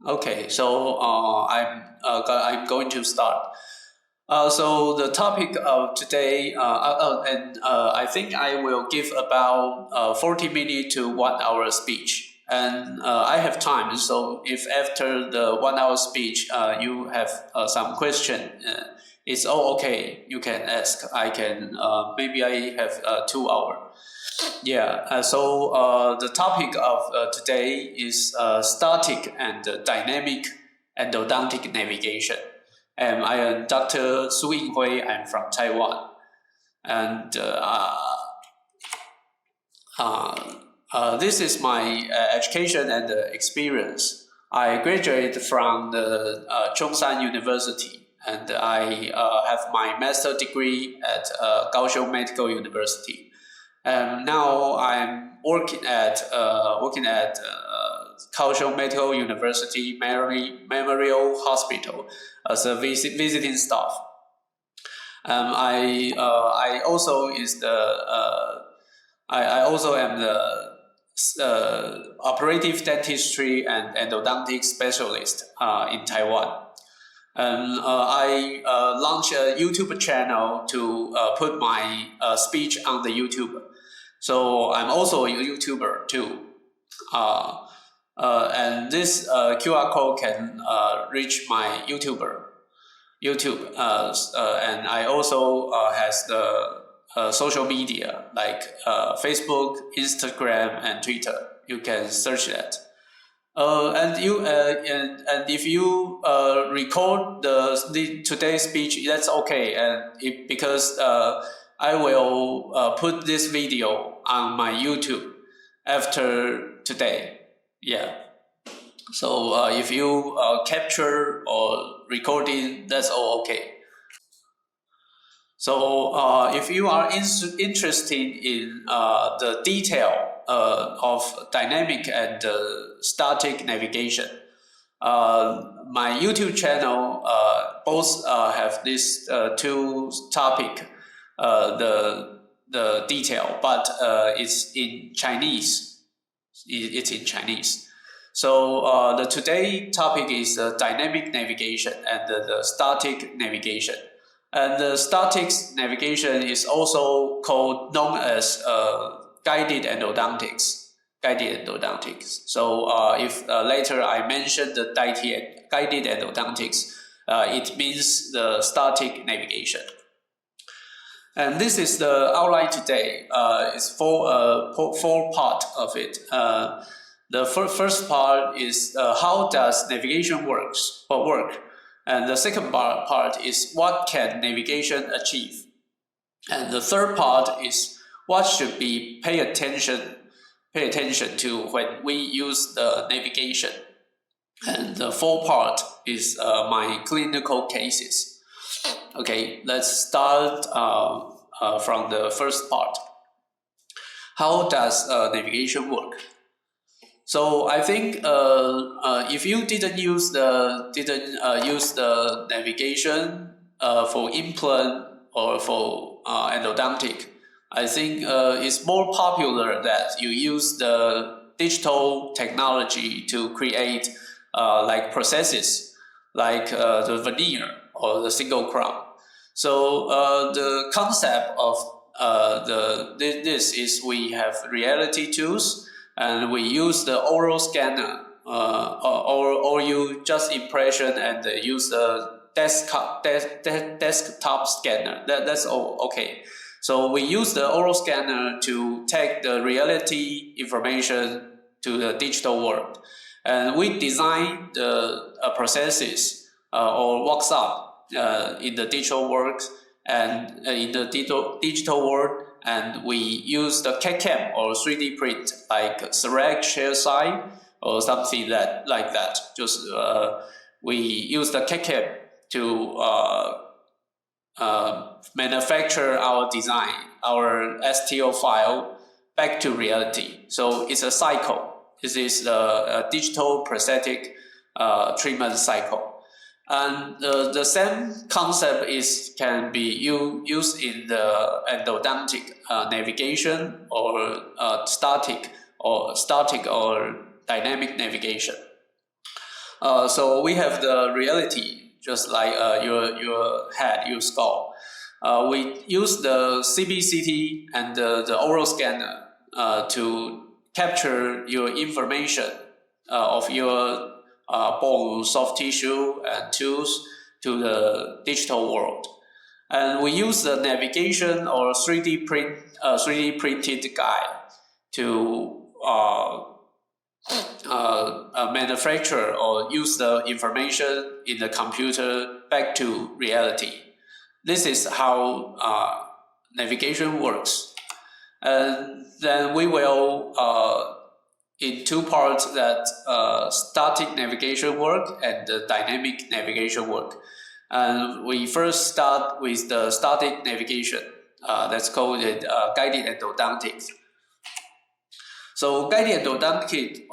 Okay, so I'm going to start. So the topic of today, I think I will give about 40 minutes to 1 hour speech, and I have time. So if after the 1 hour speech, you have some question, it's all okay. You can ask. I can maybe I have 2 hours. Yeah, the topic of today is static and dynamic endodontic navigation. And I am Dr. Su Ying-Hui. I'm from Taiwan. And this is my education and experience. I graduated from the Zhongshan University, and I have my master degree at Kaohsiung Medical University. Now I'm working at Kaohsiung Medical University Memorial Hospital as a visiting staff. I also is the I also am the operative dentistry and endodontic specialist in Taiwan. And I launched a YouTube channel to put my speech on the YouTube. So I'm also a YouTuber too. Uh, and this QR code can reach my YouTube, and I also has the social media like Facebook, Instagram, and Twitter. You can search that. And if you record the today's speech, that's okay. Because I will put this video on my YouTube after today. Yeah. So if you capture or recording, that's all okay. So if you are interested in the detail of dynamic and static navigation, my YouTube channel both have these two topic, the detail, but it's in Chinese. It's in Chinese. So the today topic is dynamic navigation and the static navigation. And the static navigation is also known as guided endodontics. Guided endodontics. So if later I mention the guided endodontics, it means the static navigation. And this is the outline today. It's four part of it. The first part is how does navigation work, and the second part is what can navigation achieve, and the third part is what should be pay attention to when we use the navigation, and the fourth part is my clinical cases. Okay, let's start from the first part. How does navigation work? So I think if you didn't use the navigation for implant or for endodontic, I think it's more popular that you use the digital technology to create like processes like the veneer or the single crown. So the concept of this is we have reality tools, and we use the oral scanner, or you just impression and use the desktop scanner. That's all okay. So we use the oral scanner to take the reality information to the digital world, and we design the processes or workshop in the digital world and in the digital world. And we use the CAD/CAM or 3D print like Select Share Site or something like that. Just we use the CAD/CAM to manufacture our design, our STO file back to reality. So it's a cycle. This is a digital prosthetic treatment cycle. And the same concept can be used in the endodontic navigation or static or dynamic navigation. So we have the reality, just like your head, your skull. We use the CBCT and the oral scanner to capture your information of your bone, soft tissue, and tooth to the digital world. And we use the navigation or 3D printed guide to manufacture or use the information in the computer back to reality. This is how navigation works. And then we will, in two parts, that static navigation work and the dynamic navigation work. And we first start with the static navigation. That's called guided endodontics. So guided endodontic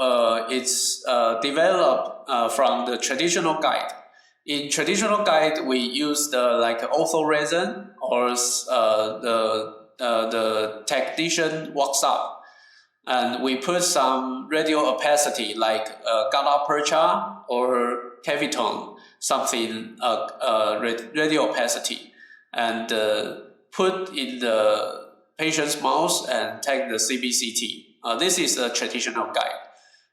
it's developed from the traditional guide. In traditional guide, we use the like ortho resin or the technician walks up, and we put some radial opacity like gala percha or cavitone, something radial opacity, and put in the patient's mouth and take the CBCT. This is a traditional guide.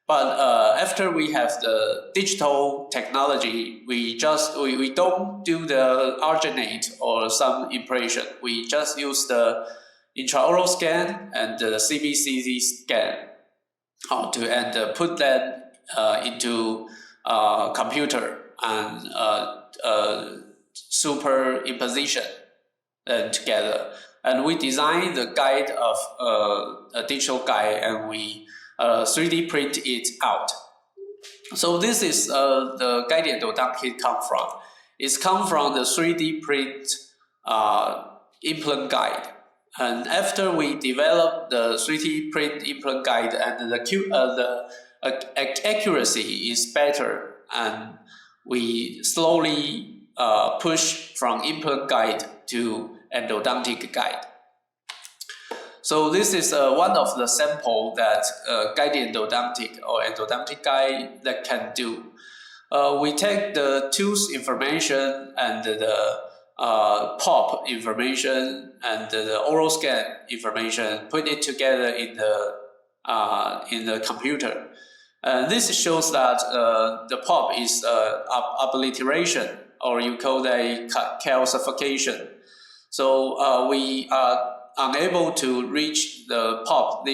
But after we have the digital technology, we don't do the arginate or some impression. We just use the intraoral scan and the CBCT scan and put that into computer and superimposition together. And we design the guide of a digital guide, and we 3D print it out. So this is the guided endodontic come from. It's come from the 3D print implant guide. And after we develop the 3D print implant guide, and the accuracy is better, and we slowly push from implant guide to endodontic guide. So this is one of the sample that guided endodontic or endodontic guide that can do. We take the tooth information and the pop information and the oral scan information, put it together in the computer. This shows that the pop is obliteration, or you call that calcification. So we are unable to reach the pop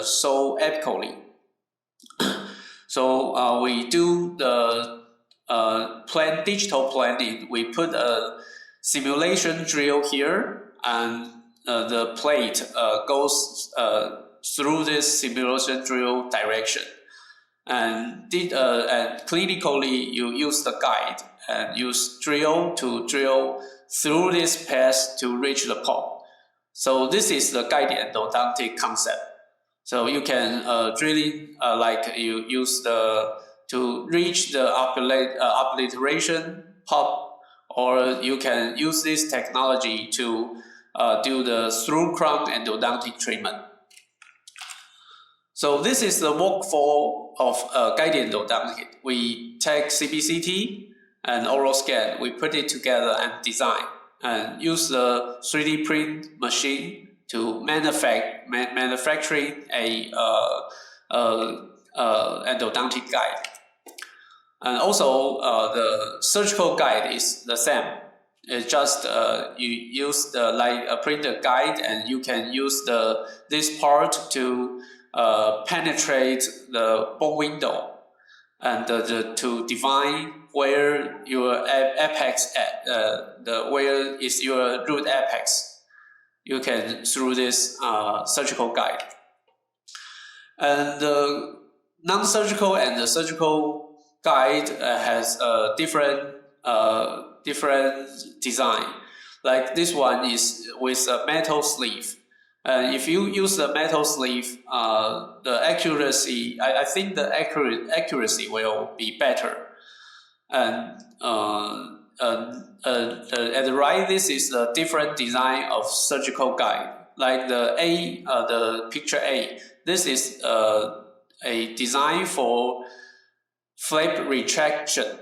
so apically. So we do the digital planning. We put a simulation drill here, and the plate goes through this simulation drill direction. And clinically, you use the guide and use drill to drill through this path to reach the pop. So this is the guided endodontic concept. So you can drilling like you use to reach the obliteration pop, or you can use this technology to do the through crown endodontic treatment. So this is the workflow of guided endodontic. We take CBCT and oral scan, we put it together and design, and use the 3D print machine to manufacturing a endodontic guide. And also the surgical guide is the same. It's just you use the printed guide, and you can use this part to penetrate the bone window and to define where your apex where is your root apex. You can through this surgical guide. And the non-surgical and the surgical guide has a different design. Like this one is with a metal sleeve. If you use the metal sleeve, the accuracy, I think the accuracy will be better. And at the right, this is a different design of surgical guide. Like the picture A, this is a design for flap retraction.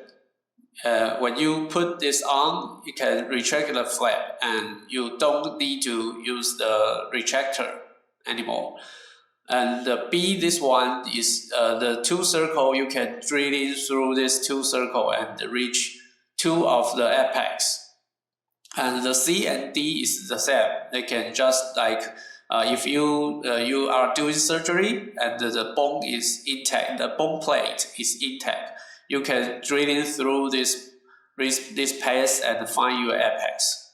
When you put this on, you can retract the flap, and you don't need to use the retractor anymore. And the B, this one is the two circle. You can drill in through this two circle and reach two of the apex. And the C and D is the same. They can just like if you are doing surgery and the bone is intact, the bone plate is intact, you can drill in through this path and find your apex.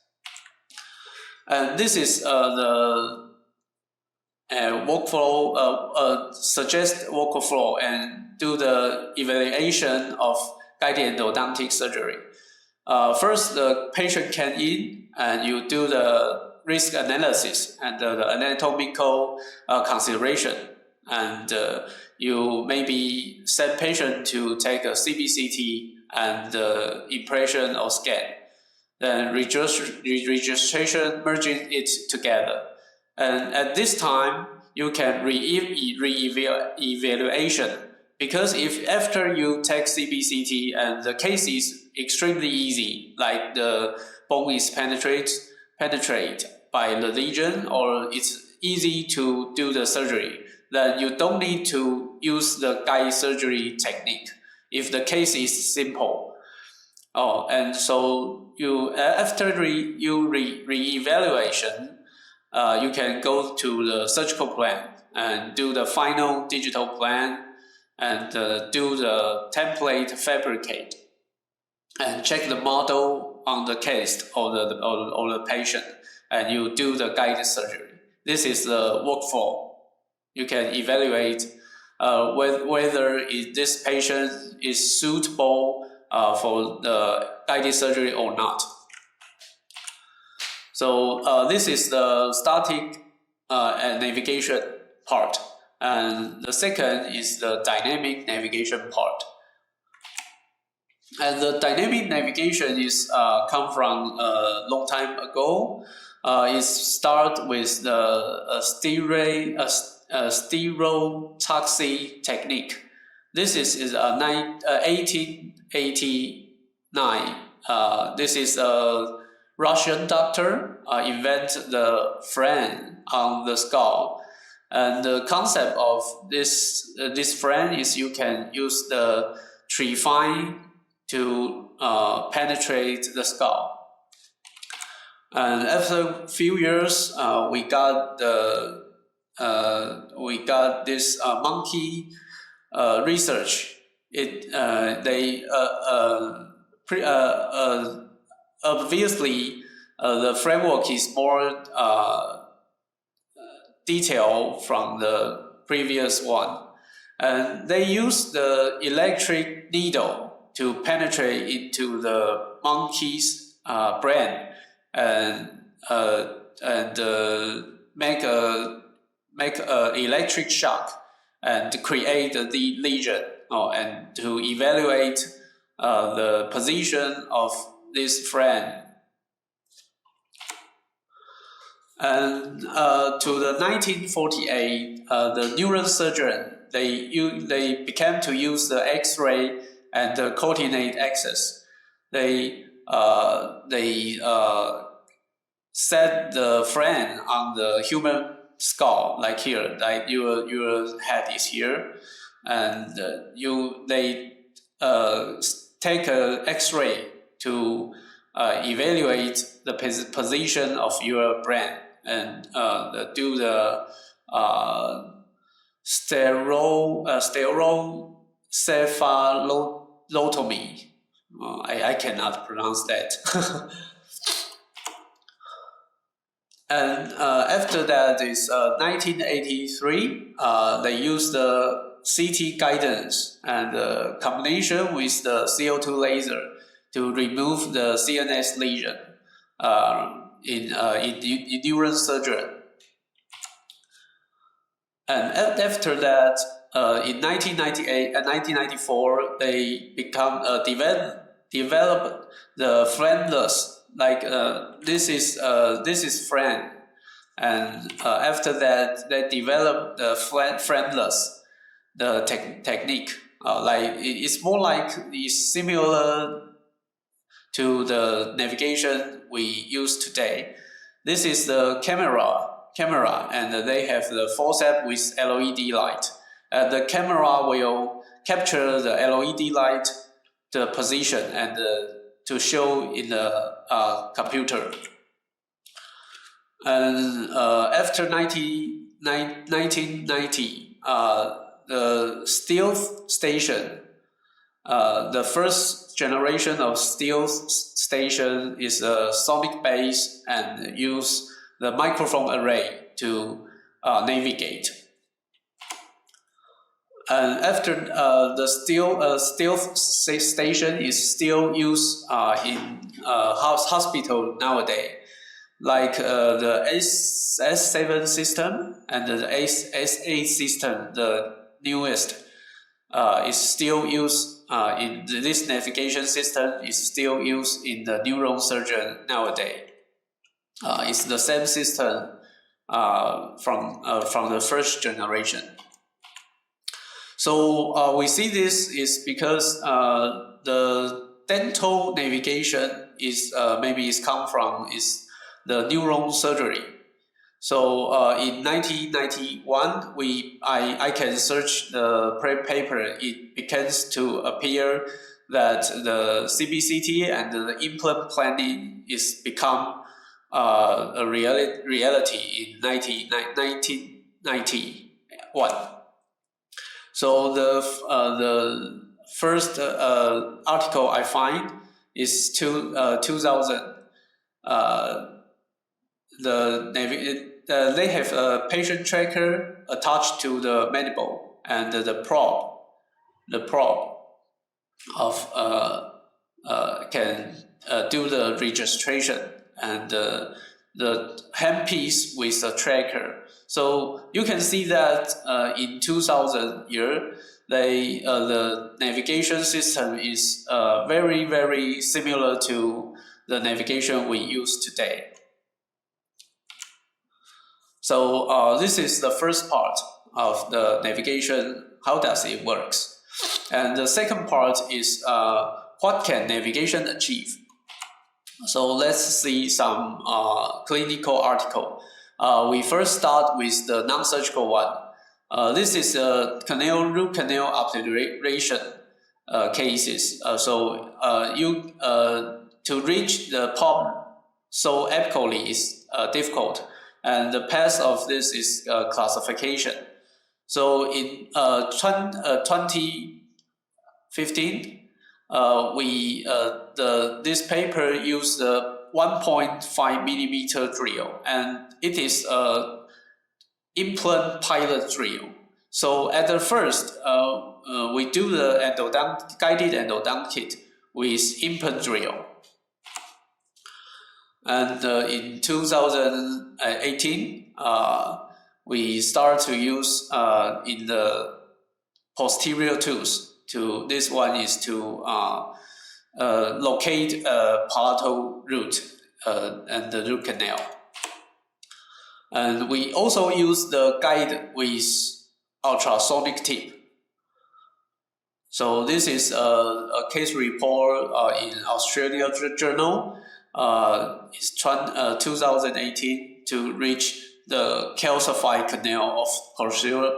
And this is the workflow, suggest workflow and do the evaluation of guided endodontic surgery. First, the patient can in and you do the risk analysis and the anatomical consideration, and you maybe send patient to take a CBCT and impression or scan. Then registration merging it together. And at this time, you can re-evaluation, because if after you take CBCT and the case is extremely easy, like the bone is penetrated by the lesion, or it's easy to do the surgery, then you don't need to use the guide surgery technique if the case is simple. And so you after re-evaluation, you can go to the surgical plan and do the final digital plan and do the template fabricate and check the model on the case or the patient, and you do the guided surgery. This is the workflow. You can evaluate whether this patient is suitable for the guided surgery or not. So this is the static and navigation part, and the second is the dynamic navigation part. And the dynamic navigation is come from a long time ago. It start with the stereotaxy technique. This is 1889. This is a Russian doctor invented the frame on the skull, and the concept of this frame is you can use the trephine to penetrate the skull. And after a few years, we got this monkey research. Obviously, the framework is more detailed from the previous one, and they use the electric needle to penetrate into the monkey's brain and make a electric shock and to create the lesion, and to evaluate the position of this frame. And to the 1948, the neurosurgeon they began to use the X-ray and the coordinate axis. They set the frame on the human skull, like here, like your head is here, and they take a X-ray to evaluate the position of your brain and do the stereocephalotomy. I cannot pronounce that. And after that is 1983. They used the CT guidance and the combination with the CO2 laser to remove the CNS lesion in neurosurgery. And after that, in 1998 and 1994, they develop the frameless. Like this is frame, and after that they developed the frameless technique. It's more like it's similar to the navigation we use today. This is the camera, and they have the forceps with LED light. The camera will capture the LED light, the position, and to show in the computer. And after 1990, the stealth station, the first generation of stealth station is a sonic base and use the microphone array to navigate. And after the stealth station is still used in hospital nowadays, like the S7 system and the S8 system, the newest, is still used in this navigation system is still used in the neurosurgeon nowadays. It's the same system from the first generation. So we see this is because the dental navigation is maybe it's come from is the neurosurgery. So in 1991, I can search the paper. It begins to appear that the CBCT and the implant planning is become a reality in 1991. So the first article I find is 2000. They have a patient tracker attached to the mandible, and the probe of can do the registration, and the handpiece with the tracker. So you can see that in 2000 year, the navigation system is very, very similar to the navigation we use today. So this is the first part of the navigation. How does it works? And the second part is what can navigation achieve? So let's see some clinical article. We first start with the non-surgical one. This is a root canal obliteration cases. You to reach the pop so apically is difficult, and the path of this is classification. So in 2015, this paper used the 1.5 millimeter drill, and it is a implant pilot drill. So at the first, we do the guided endodontic with implant drill. And in 2018, we start to use in the posterior tooth. This one is to locate a palatal root and the root canal. And we also use the guide with ultrasonic tip. So this is a case report in Australia Journal. It's 2018 to reach the calcified canal of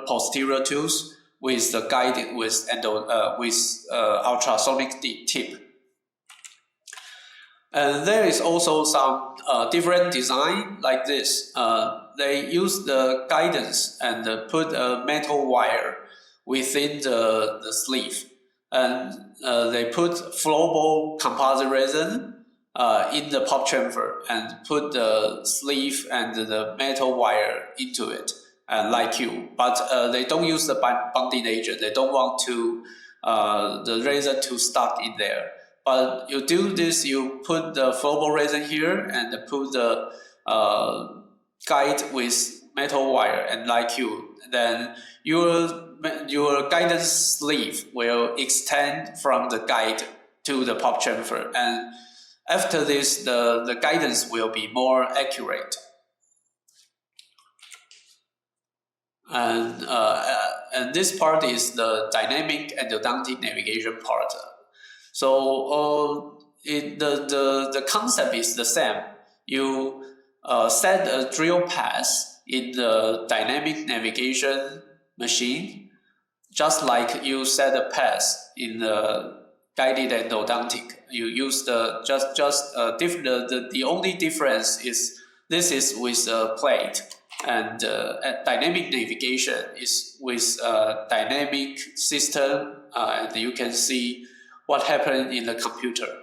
posterior tooth with the guide with ultrasonic tip. And there is also some different design like this. They use the guidance and put a metal wire within the sleeve, and they put flowable composite resin in the pop chamfer and put the sleeve and the metal wire into it, like you. But they don't use the bonding agent. They don't want to the resin to stuck in there. But you do this, you put the flowable resin here and put the guide with metal wire, and like you, then your guidance sleeve will extend from the guide to the pop chamfer, and after this, the guidance will be more accurate. and this part is the dynamic endodontic navigation part. So the concept is the same. You set a drill pass in the dynamic navigation machine, just like you set a pass in the guided endodontic. You use the the only difference is this is with a plate, and dynamic navigation is with a dynamic system, and you can see what happened in the computer.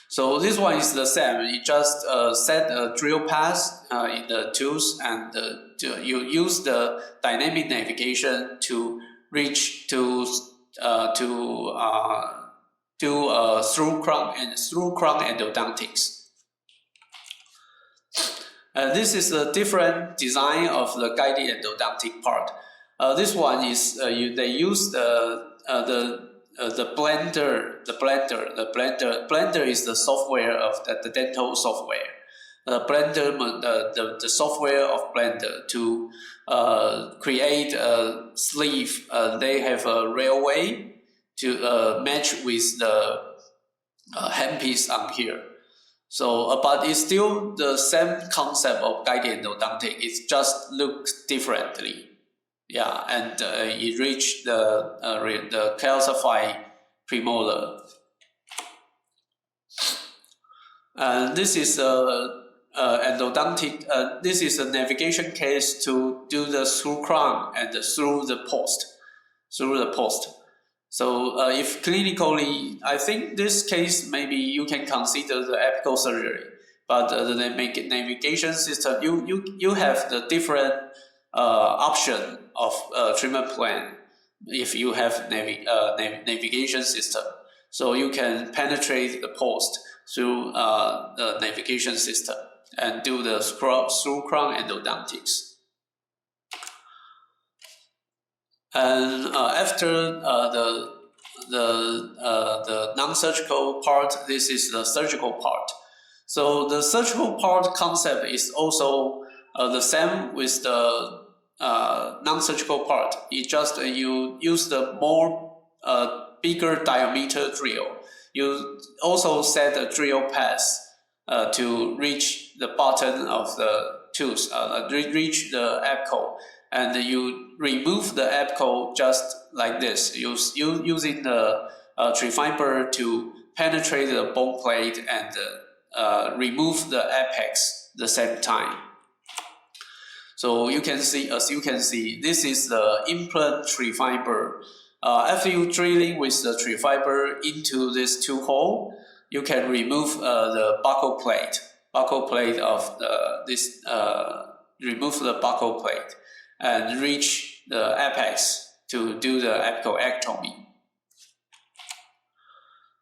So this one is the same. You just set a drill pass in the tools, and you use the dynamic navigation to reach to do through crown endodontics. This is a different design of the guided endodontic part. This one is they use the blender. Blender is the software of the dental software. The software of Blender to create a sleeve. They have a railway to match with the handpiece on here. So, but it's still the same concept of guided endodontic. It just looks differently. Yeah, and it reached the calcified premolar. And this is a endodontic. This is a navigation case to do the through crown and through the post. So if clinically, I think this case maybe you can consider the apical surgery, but the navigation system, you have the different option of treatment plan if you have navigation system. So you can penetrate the post through the navigation system and do the through crown endodontics. And after the non-surgical part, this is the surgical part. So the surgical part concept is also the same with the non-surgical part. It just you use the more bigger diameter drill. You also set a drill pass to reach the bottom of the tooth, reach the apical, and you remove the apical just like this, using the trifiber to penetrate the bone plate and remove the apex the same time. So you can see, as you can see, this is the implant trifiber. After you drilling with the trifiber into this two hole, you can remove the buccal plate. Remove the buccal plate and reach the apex to do the apical-ectomy.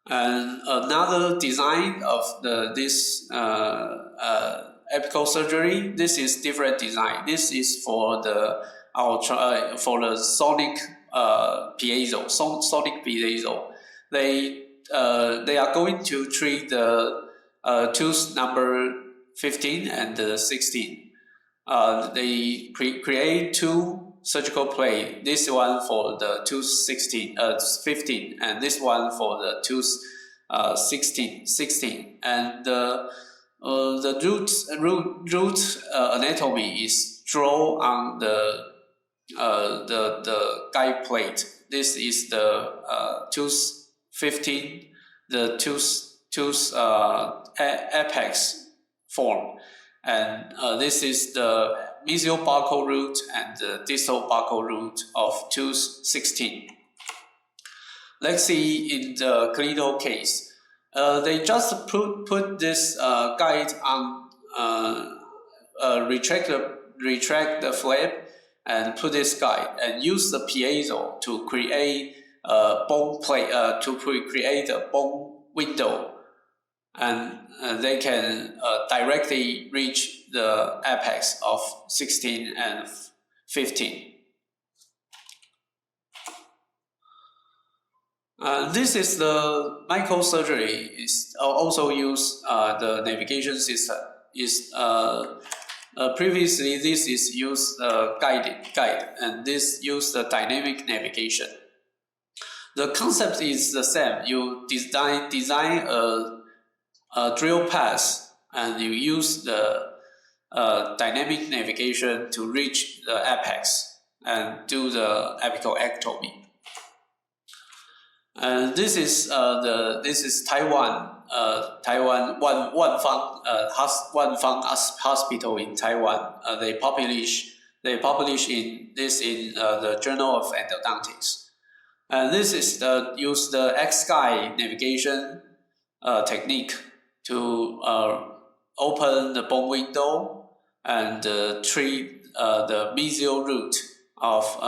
And another design of this apical surgery, this is different design. This is for the sonic piezo. Sonic piezo. They are going to treat the tooth number 15 and 16. They create two surgical plate. This one for the tooth 15, and this one for the tooth 16. And the root anatomy is drawn on the guide plate. This is the tooth 15, the tooth apex form. And this is the mesial buccal root and the distal buccal root of tooth 16. Let's see in the clinical case. They just put this guide on, retract the flap and put this guide and use the piezo to create a bone plate, to create a bone window. And they can directly reach the apex of 16 and 15. This is the microsurgery. Is also use the navigation system. Is Previously, this is used guide, and this use the dynamic navigation. The concept is the same. You design a drill path, and you use the dynamic navigation to reach the apex and do the apical ectomy. And this is Taiwan. Taiwan Wanfang Hospital in Taiwan. They publish in the Journal of Endodontics. And this is use the X-guide navigation technique to open the bone window and treat the mesial root of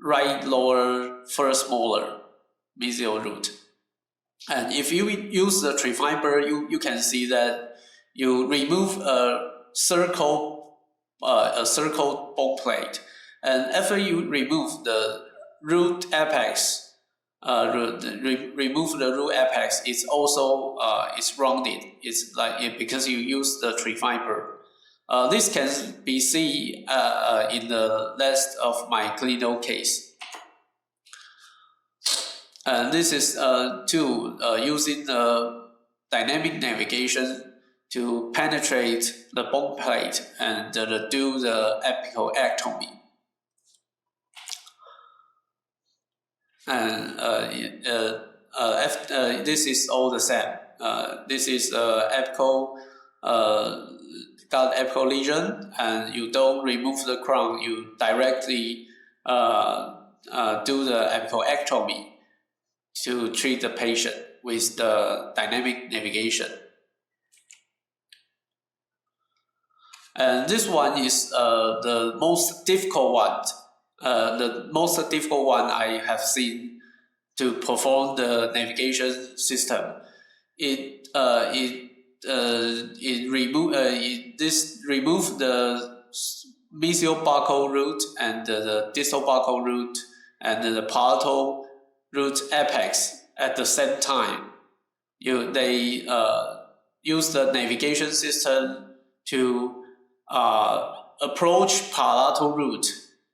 right lower first molar mesial root. And if you use the tree fiber, you can see that you remove a circle bone plate, and after you remove the root apex, remove the root apex, it's also it's rounded. It's like because you use the tree fiber. This can be seen in the list of my clinical case. And this is using the dynamic navigation to penetrate the bone plate and do the apical ectomy. And this is all the same. This is apical got apical lesion, and you don't remove the crown. You directly do the apical ectomy to treat the patient with the dynamic navigation. And this one is the most difficult one. The most difficult one I have seen to perform the navigation system. It remove the mesial buccal root and the distal buccal root and the palatal root apex at the same time. They use the navigation system to approach palatal root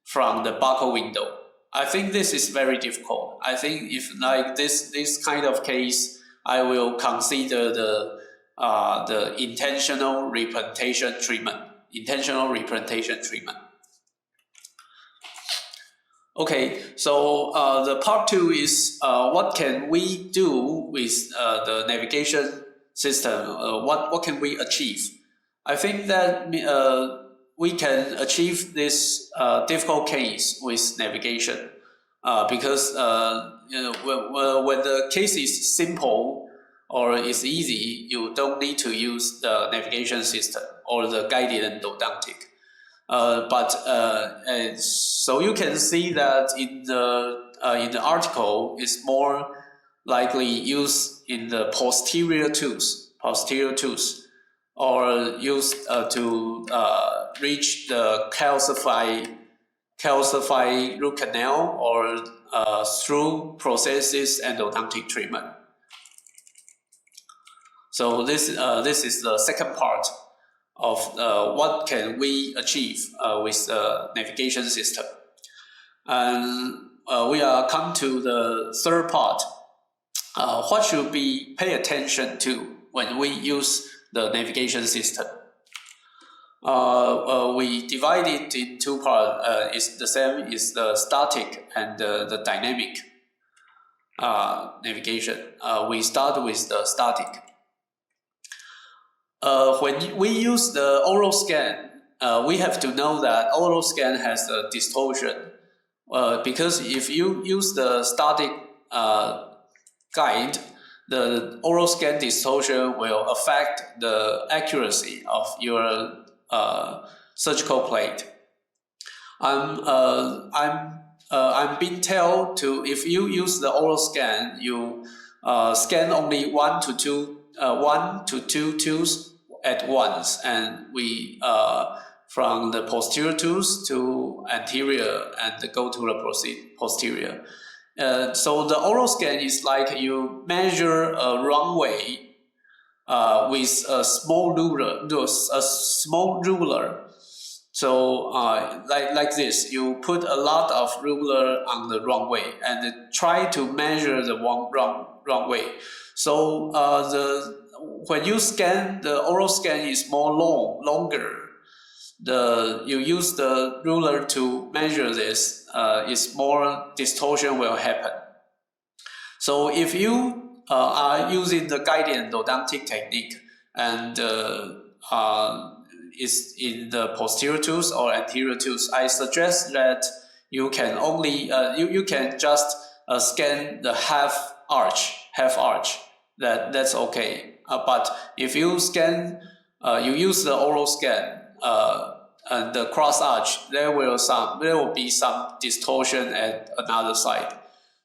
from the buccal window. I think this is very difficult. I think if like this kind of case, I will consider the intentional replantation treatment. Okay, so the part 2 is what can we do with the navigation system? What can we achieve? I think that we can achieve this difficult case with navigation because when the case is simple or is easy, you don't need to use the navigation system or the guided endodontic. So you can see that in the article, it's more likely used in the posterior tooth, or used to reach the calcified root canal or through prosthesis endodontic treatment. So this is the second part of what can we achieve with the navigation system. And we are come to the third part. What should we pay attention to when we use the navigation system? We divide it in two parts. It's the same is the static and the dynamic navigation. We start with the static. When we use the oral scan, we have to know that oral scan has a distortion. Because if you use the static guide, the oral scan distortion will affect the accuracy of your surgical plate. I'm being told to if you use the oral scan, you scan only one to two tooths at once, and we from the posterior tooth to anterior and go to the posterior. So the oral scan is like you measure a runway with a small ruler. So like this, you put a lot of ruler on the wrong way and try to measure the wrong way. So when you scan, the oral scan is more longer. You use the ruler to measure this, is more distortion will happen. So if you are using the guided endodontic technique and is in the posterior tooth or anterior tooth, I suggest that you can only you can just scan the half arch. That's okay. But if you scan, you use the oral scan and the cross arch, there will be some distortion at another side.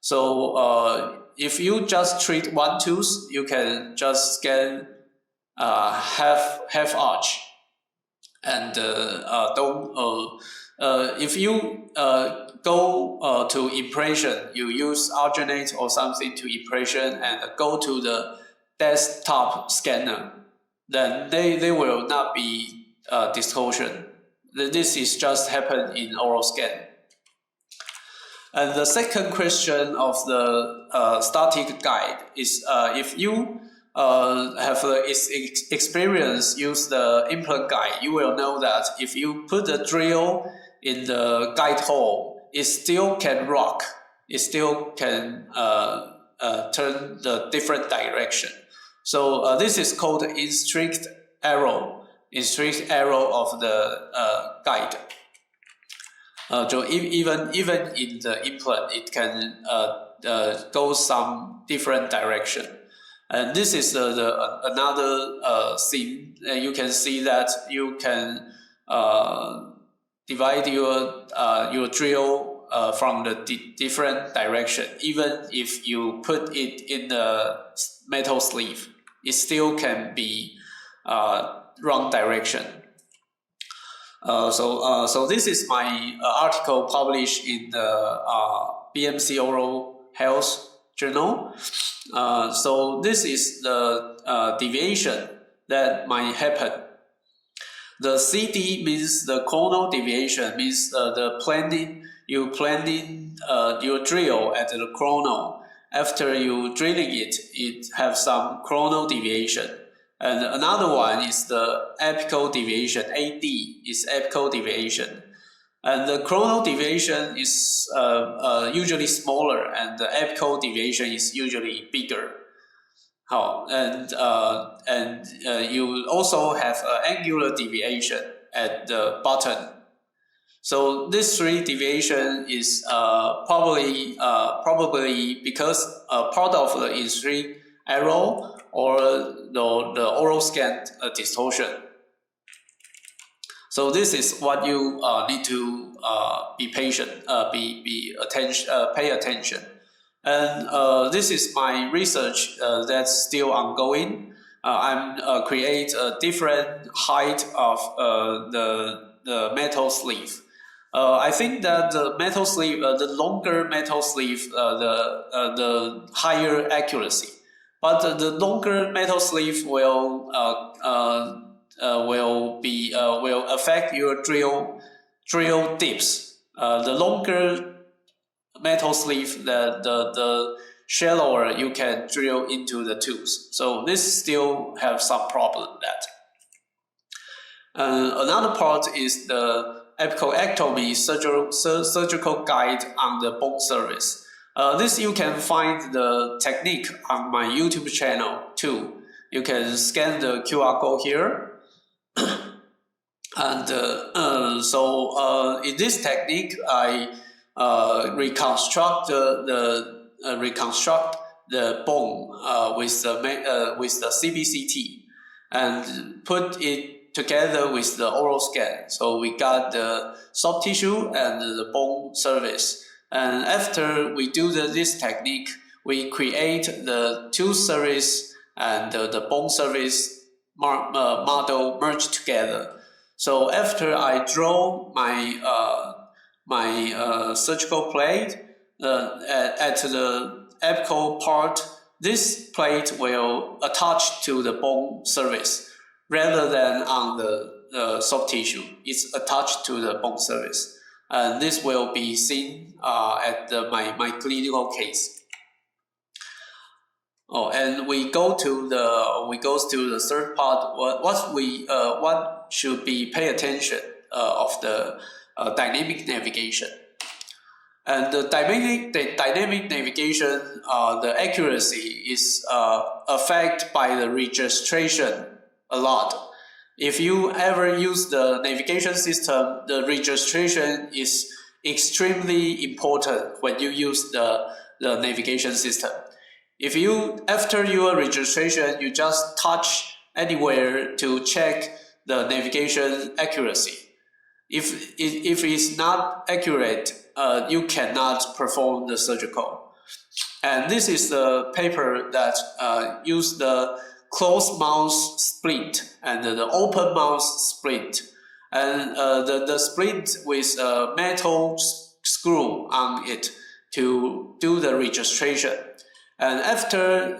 So if you just treat one tooth, you can just scan half arch, and if you go to impression, you use alternate or something to impression and go to the desktop scanner, then they will not be distortion. This is just happen in oral scan. And the second question of the static guide is if you have experience use the implant guide, you will know that if you put the drill in the guide hole, it still can rock. It still can turn the different direction. So this is called instrict arrow of the guide. So even in the implant, it can go some different direction. And this is another thing. You can see that you can divide your drill from the different direction. Even if you put it in the metal sleeve, it still can be wrong direction. So this is my article published in the BMC Oral Health Journal. So this is the deviation that might happen. The CD means the coronal deviation, means you planning your drill at the coronal. After you drilling it, it have some coronal deviation. And another one is the apical deviation. AD is apical deviation. And the coronal deviation is usually smaller, and the apical deviation is usually bigger. And you also have angular deviation at the bottom. So this three deviation is probably because part of the instrict arrow or the oral scan distortion. So this is what you need to be patient, pay attention. And this is my research that's still ongoing. I'm create a different height of the metal sleeve. I think that the metal sleeve, the longer metal sleeve, the higher accuracy. But the longer metal sleeve will affect your drill dips. The longer metal sleeve, the shallower you can drill into the tooth. So this still have some problem that. Another part is the apicoectomy surgical guide on the bone surface. This you can find the technique on my YouTube channel too. You can scan the QR code here. And in this technique, I reconstruct the bone with the CBCT and put it together with the oral scan. So we got the soft tissue and the bone surface. And after we do this technique, we create the tooth surface and the bone surface model merged together. So after I draw my surgical plate at the apical part, this plate will attach to the bone surface rather than on the soft tissue. It's attached to the bone surface. And this will be seen at my clinical case. Oh, and we go to the third part. What should be pay attention of the dynamic navigation. And the dynamic navigation, the accuracy is affected by the registration a lot. If you ever use the navigation system, the registration is extremely important when you use the navigation system. If you, after your registration, you just touch anywhere to check the navigation accuracy. If it's not accurate, you cannot perform the surgical. And this is the paper that used the closed mouth splint and the open mouth splint. And the splint with a metal screw on it to do the registration. And after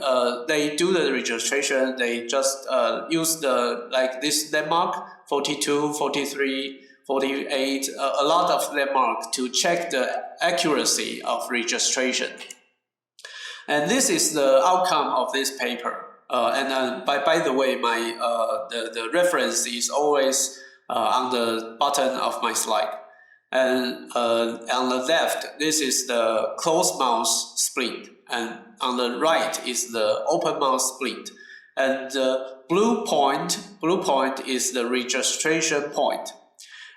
they do the registration, they just use like this landmark, 42, 43, 48, a lot of landmark to check the accuracy of registration. And this is the outcome of this paper. And by the way, my the reference is always on the bottom of my slide. And on the left, this is the closed mouth splint, and on the right is the open mouth splint. And the blue point is the registration point.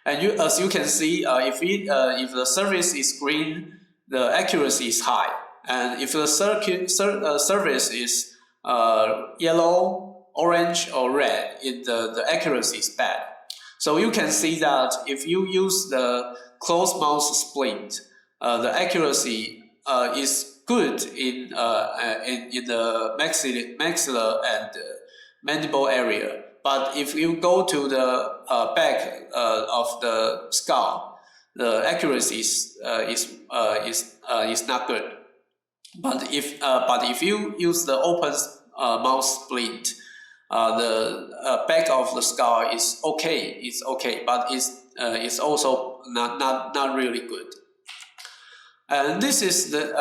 And as you can see, if the surface is green, the accuracy is high. And if the surface is yellow, orange, or red, the accuracy is bad. So you can see that if you use the closed mouth splint, the accuracy is good in the maxilla and mandible area. But if you go to the back of the skull, the accuracy is not good. But if you use the open mouth splint, the back of the skull is okay. It's okay, but it's also not really good. And this is the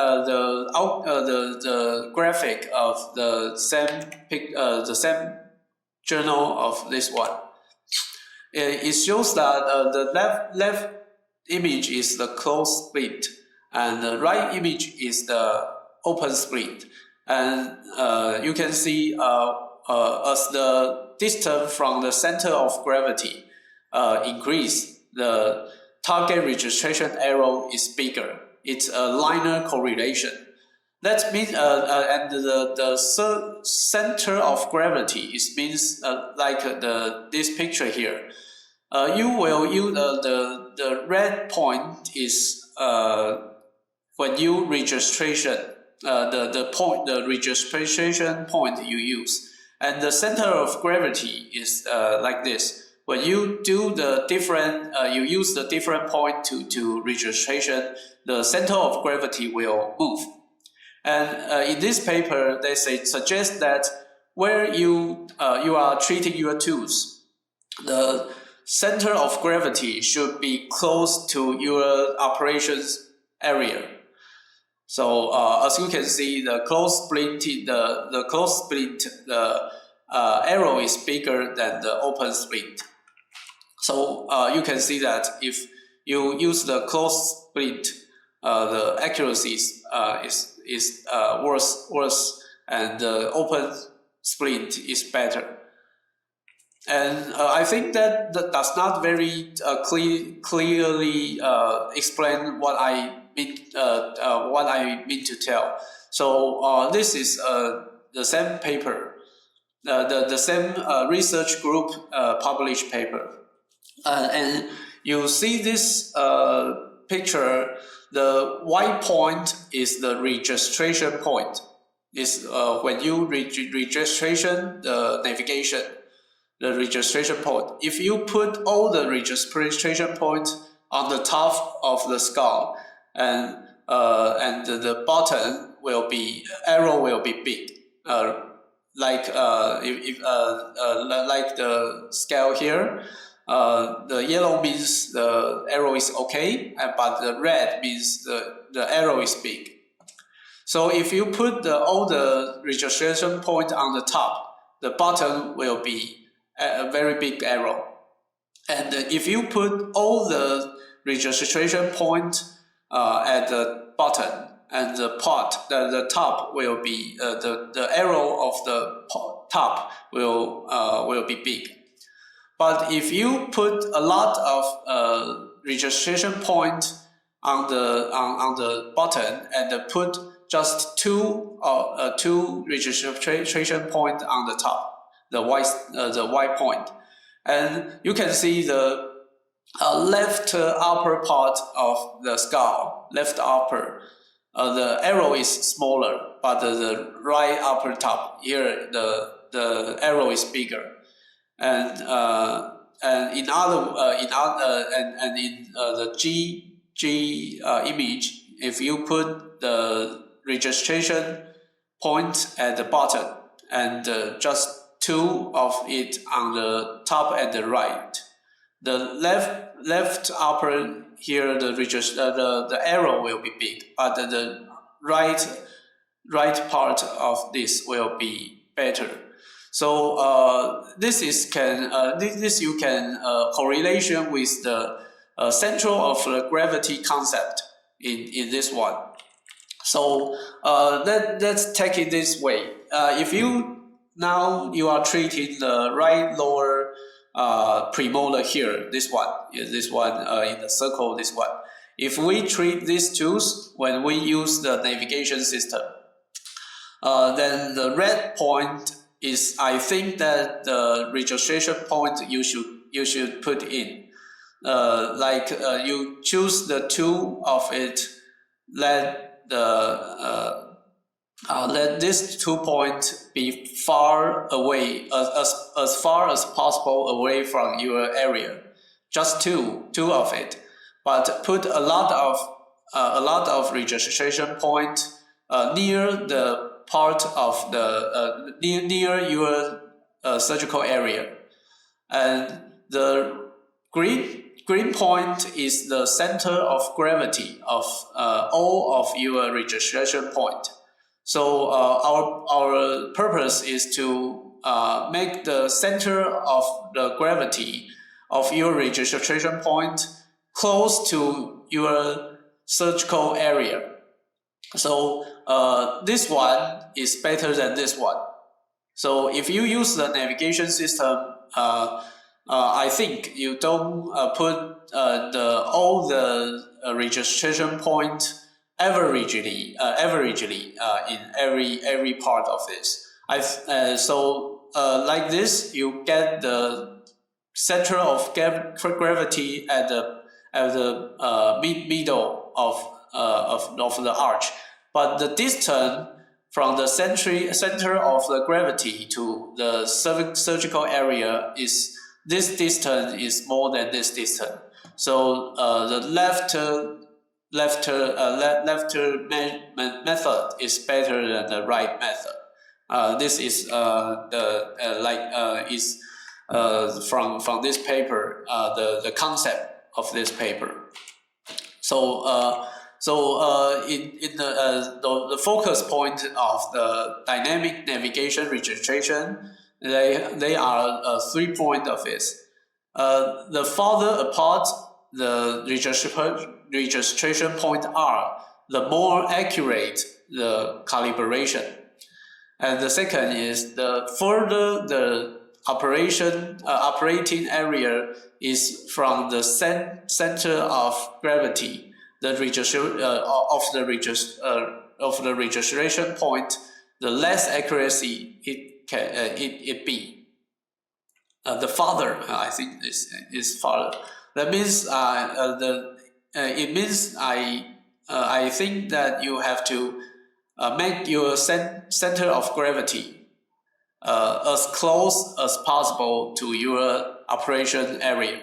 graphic of the same journal of this one. It shows that the left image is the closed splint, and the right image is the open splint. And you can see as the distance from the center of gravity increase, the target registration error is bigger. It's a linear correlation. That means, and the center of gravity means like this picture here. You will use the red point is when you registration, the registration point you use, and the center of gravity is like this. When you do the different, you use the different point to registration, the center of gravity will move. And in this paper, they suggest that where you are treating your tooth, the center of gravity should be close to your operations area. So as you can see, the closed splint, the arrow is bigger than the open splint. So you can see that if you use the closed splint, the accuracy is worse, and the open splint is better. And I think that does not very clearly explain what I mean to tell. So this is the same paper, the same research group published paper, and you see this picture. The white point is the registration point. Is when you registration the navigation, the registration point. If you put all the registration points on the top of the skull, and and the bottom will be arrow will be big, like like the scale here. The yellow means the arrow is okay, but the red means the arrow is big. So if you put all the registration point on the top, the bottom will be a very big arrow. And if you put all the registration point at the bottom, and the top will be the arrow of the top will be big. But if you put a lot of registration point on the bottom and put just two registration point on the top, the white point, and you can see the left upper part of the skull, left upper. The arrow is smaller, but the right upper top here the arrow is bigger. And in the G image, if you put the registration point at the bottom and just two of it on the top and the right, the left upper here the arrow will be big, but the right part of this will be better. So this you can correlation with the central of the gravity concept in this one. So let's take it this way. If you are treating the right lower premolar here, this one in the circle, this one. If we treat these two when we use the navigation system, then the red point is, I think, that the registration point you should put in. You choose the two of it, let this 2 point be far away, as far as possible away from your area. Just two of it, but put a lot of registration point near the part of the near your surgical area, and the green point is the center of gravity of all of your registration point. So our purpose is to make the center of the gravity of your registration point close to your surgical area. So this one is better than this one. So if you use the navigation system, I think you don't put all the registration point averagely in every part of this. Like this, you get the center of gravity at the middle of the arch, but the distance from the center of the gravity to the surgical area is, this distance is more than this distance. So the left method is better than the right method. This is from this paper, the concept of this paper. So in the focus point of the dynamic navigation registration, they are 3 points of it. The farther apart the registration point are, the more accurate the calibration. And the second is, the further the operating area is from the center of gravity, the of the registration point, the less accuracy it be. The farther, I think this is farther. That means it means I think that you have to make your center of gravity as close as possible to your operation area.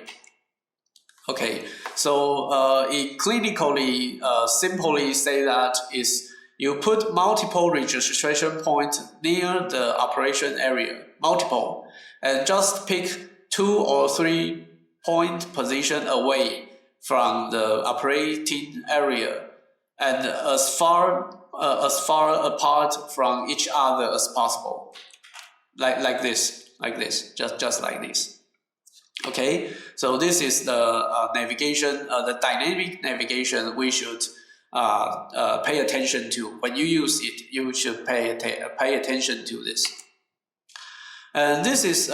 Okay, so it clinically simply say that is you put multiple registration points near the operation area, multiple, and just pick 2 or 3 point position away from the operating area, and as far apart from each other as possible, like this, just like this. Okay, so this is the navigation, the dynamic navigation we should pay attention to. When you use it, you should pay attention to this. And this is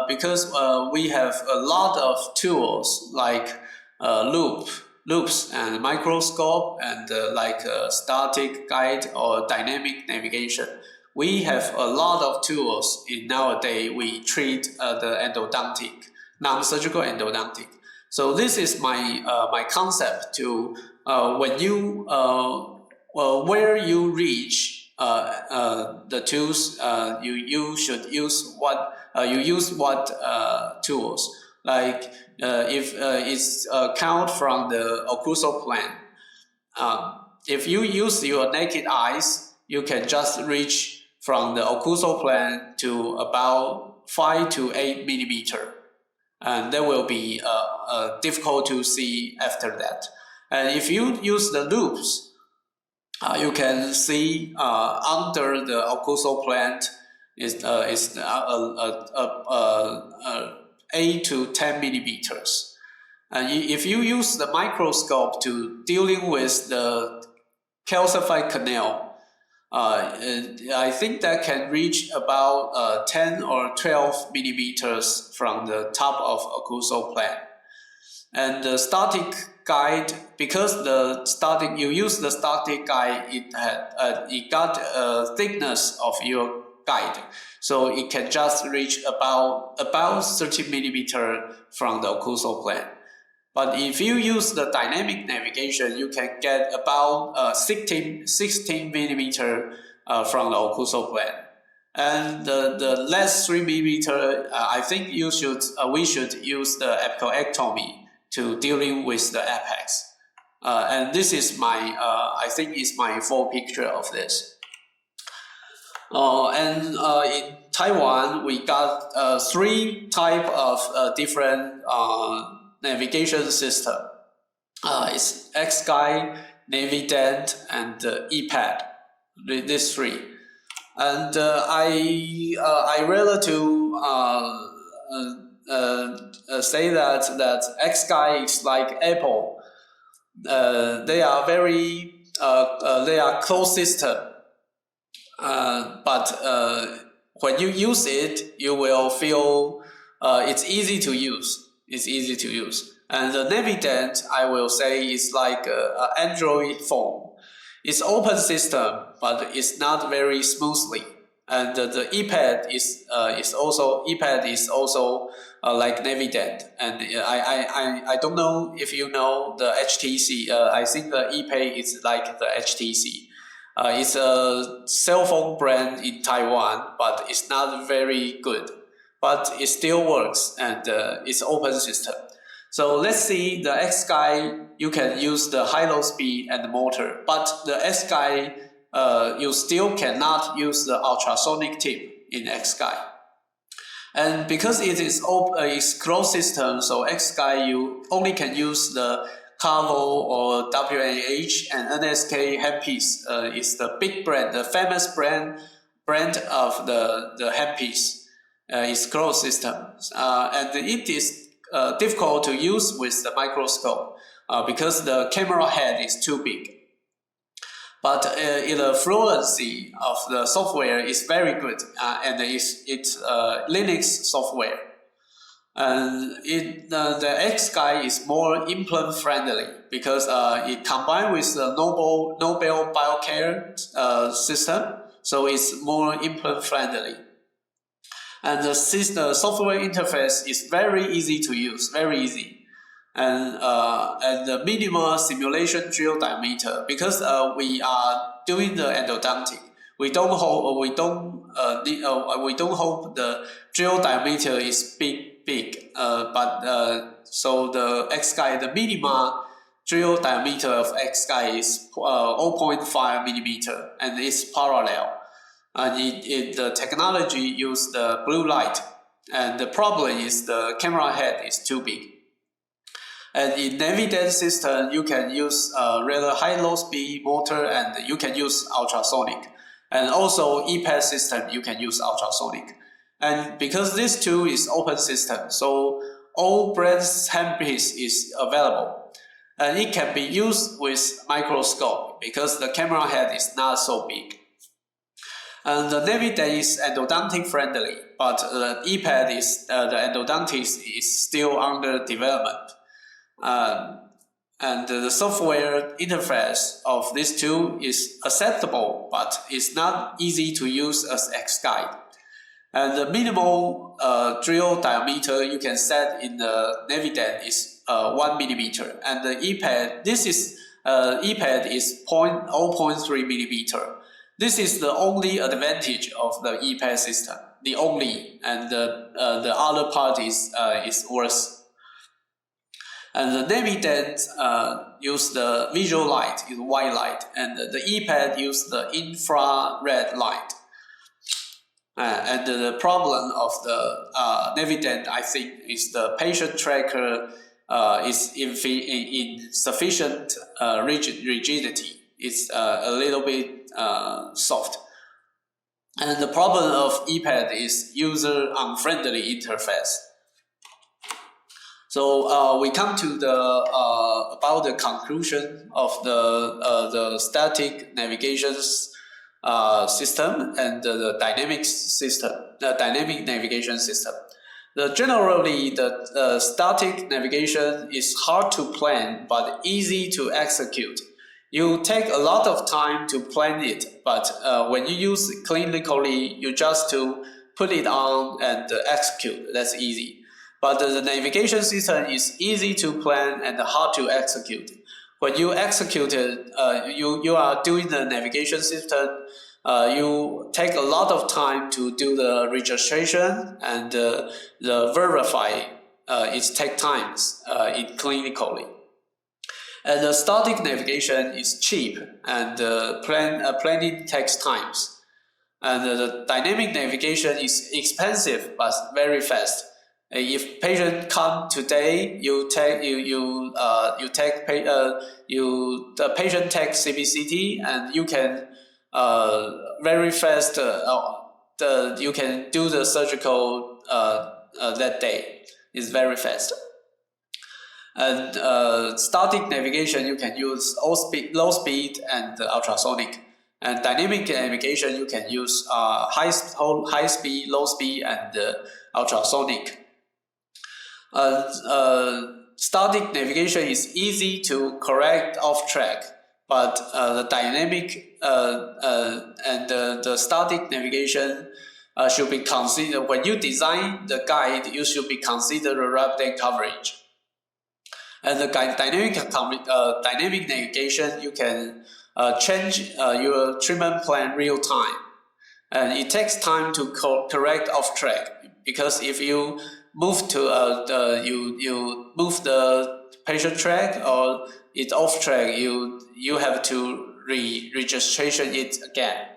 because we have a lot of tools like loops and microscope and like static guide or dynamic navigation. We have a lot of tools in nowadays we treat the endodontic, non-surgical endodontic. So this is my concept to when you where you reach the tools, you should use what tools. Like if it's count from the occlusal plane. If you use your naked eyes, you can just reach from the occlusal plane to about 5 to 8 millimeter, and that will be difficult to see after that. And if you use the loops, you can see under the occlusal plane is 8 to 10 millimeters. And if you use the microscope to dealing with the calcified canal, I think that can reach about 10 or 12 millimeters from the top of occlusal plane. And the static guide, because you use the static guide, it got a thickness of your guide, so it can just reach about 30 millimeter from the occlusal plane. But if you use the dynamic navigation, you can get about 16 millimeter from the occlusal plane. And the last 3 millimeter, I think we should use the apicoectomy to dealing with the apex. And this is I think is my full picture of this. And in Taiwan, we got 3 type of different navigation system. It's X-Guide, Navident, and EPAD. These 3. And I rather to say that X-Guide is like Apple. They are very they are closed system. But when you use it, you will feel it's easy to use. It's easy to use. And the Navident, I will say, is like an Android phone. It's open system, but it's not very smoothly. And the EPAD is also like Navident. And I don't know if you know the HTC. I think the EPAD is like the HTC. It's a cell phone brand in Taiwan, but it's not very good. But it still works, and it's open system. So let's see the X-Guide, you can use the high-low speed and the motor, but the X-Guide, you still cannot use the ultrasonic tip in X-Guide. And because it is it's closed system, so X-Guide you only can use the Carvo or WNH, and NSK handpiece is the big brand, the famous brand of the handpiece. It's closed system, and it is difficult to use with the microscope because the camera head is too big. But the fluency of the software is very good, and it's Linux software. And the X-Guide is more implant friendly because it combined with the Nobel BioCare system, so it's more implant friendly. And the software interface is very easy to use, very easy. And the minimal simulation drill diameter, because we are doing the endodontic, we don't hope the drill diameter is big, but So the X guide, the minima drill diameter of X guide is 0.5 millimeter, and it's parallel. And the technology use the blue light, and the problem is the camera head is too big. And in Navidance system, you can use rather high low speed motor, and you can use ultrasonic. And also EPAD system, you can use ultrasonic. And because this tool is open system, so all brands handpiece is available. And it can be used with microscope because the camera head is not so big. And the Navidance is endodontic friendly, but the EPAD is the endodontics is still under development. And the software interface of this tool is acceptable, but it's not easy to use as X-guide. And the minimal drill diameter you can set in the Navidance is 1 millimeter, and the EPAD EPAD is 0.3 millimeter. This is the only advantage of the EPAD system, the only, and the other part is worse. And the Navidance use the visual light, is white light, and the EPAD use the infrared light. And the problem of the Navidance, I think, is the patient tracker is insufficient rigidity. It's a little bit soft. And the problem of EPAD is user-unfriendly interface. So we come to the about the conclusion of the static navigation system and the dynamic system, the dynamic navigation system. Generally, the static navigation is hard to plan but easy to execute. You take a lot of time to plan it, but when you use it clinically, you just to put it on and execute. That's easy. But the navigation system is easy to plan and hard to execute. When you execute it, you are doing the navigation system, you take a lot of time to do the registration and the verify. It takes times in clinically. And the static navigation is cheap, and planning takes times. And the dynamic navigation is expensive but very fast. If patient come today, the patient takes CBCT, and you can very fast you can do the surgical that day. It's very fast. And static navigation, you can use low speed and ultrasonic. And dynamic navigation, you can use high speed, low speed, and ultrasonic. Static navigation is easy to correct off track, but the dynamic and the static navigation should be considered. When you design the guide, you should be considered the rapid coverage. And the dynamic navigation, you can change your treatment plan real time, and it takes time to correct off track, because if you move to you move the patient track or it's off track, you have to registration it again.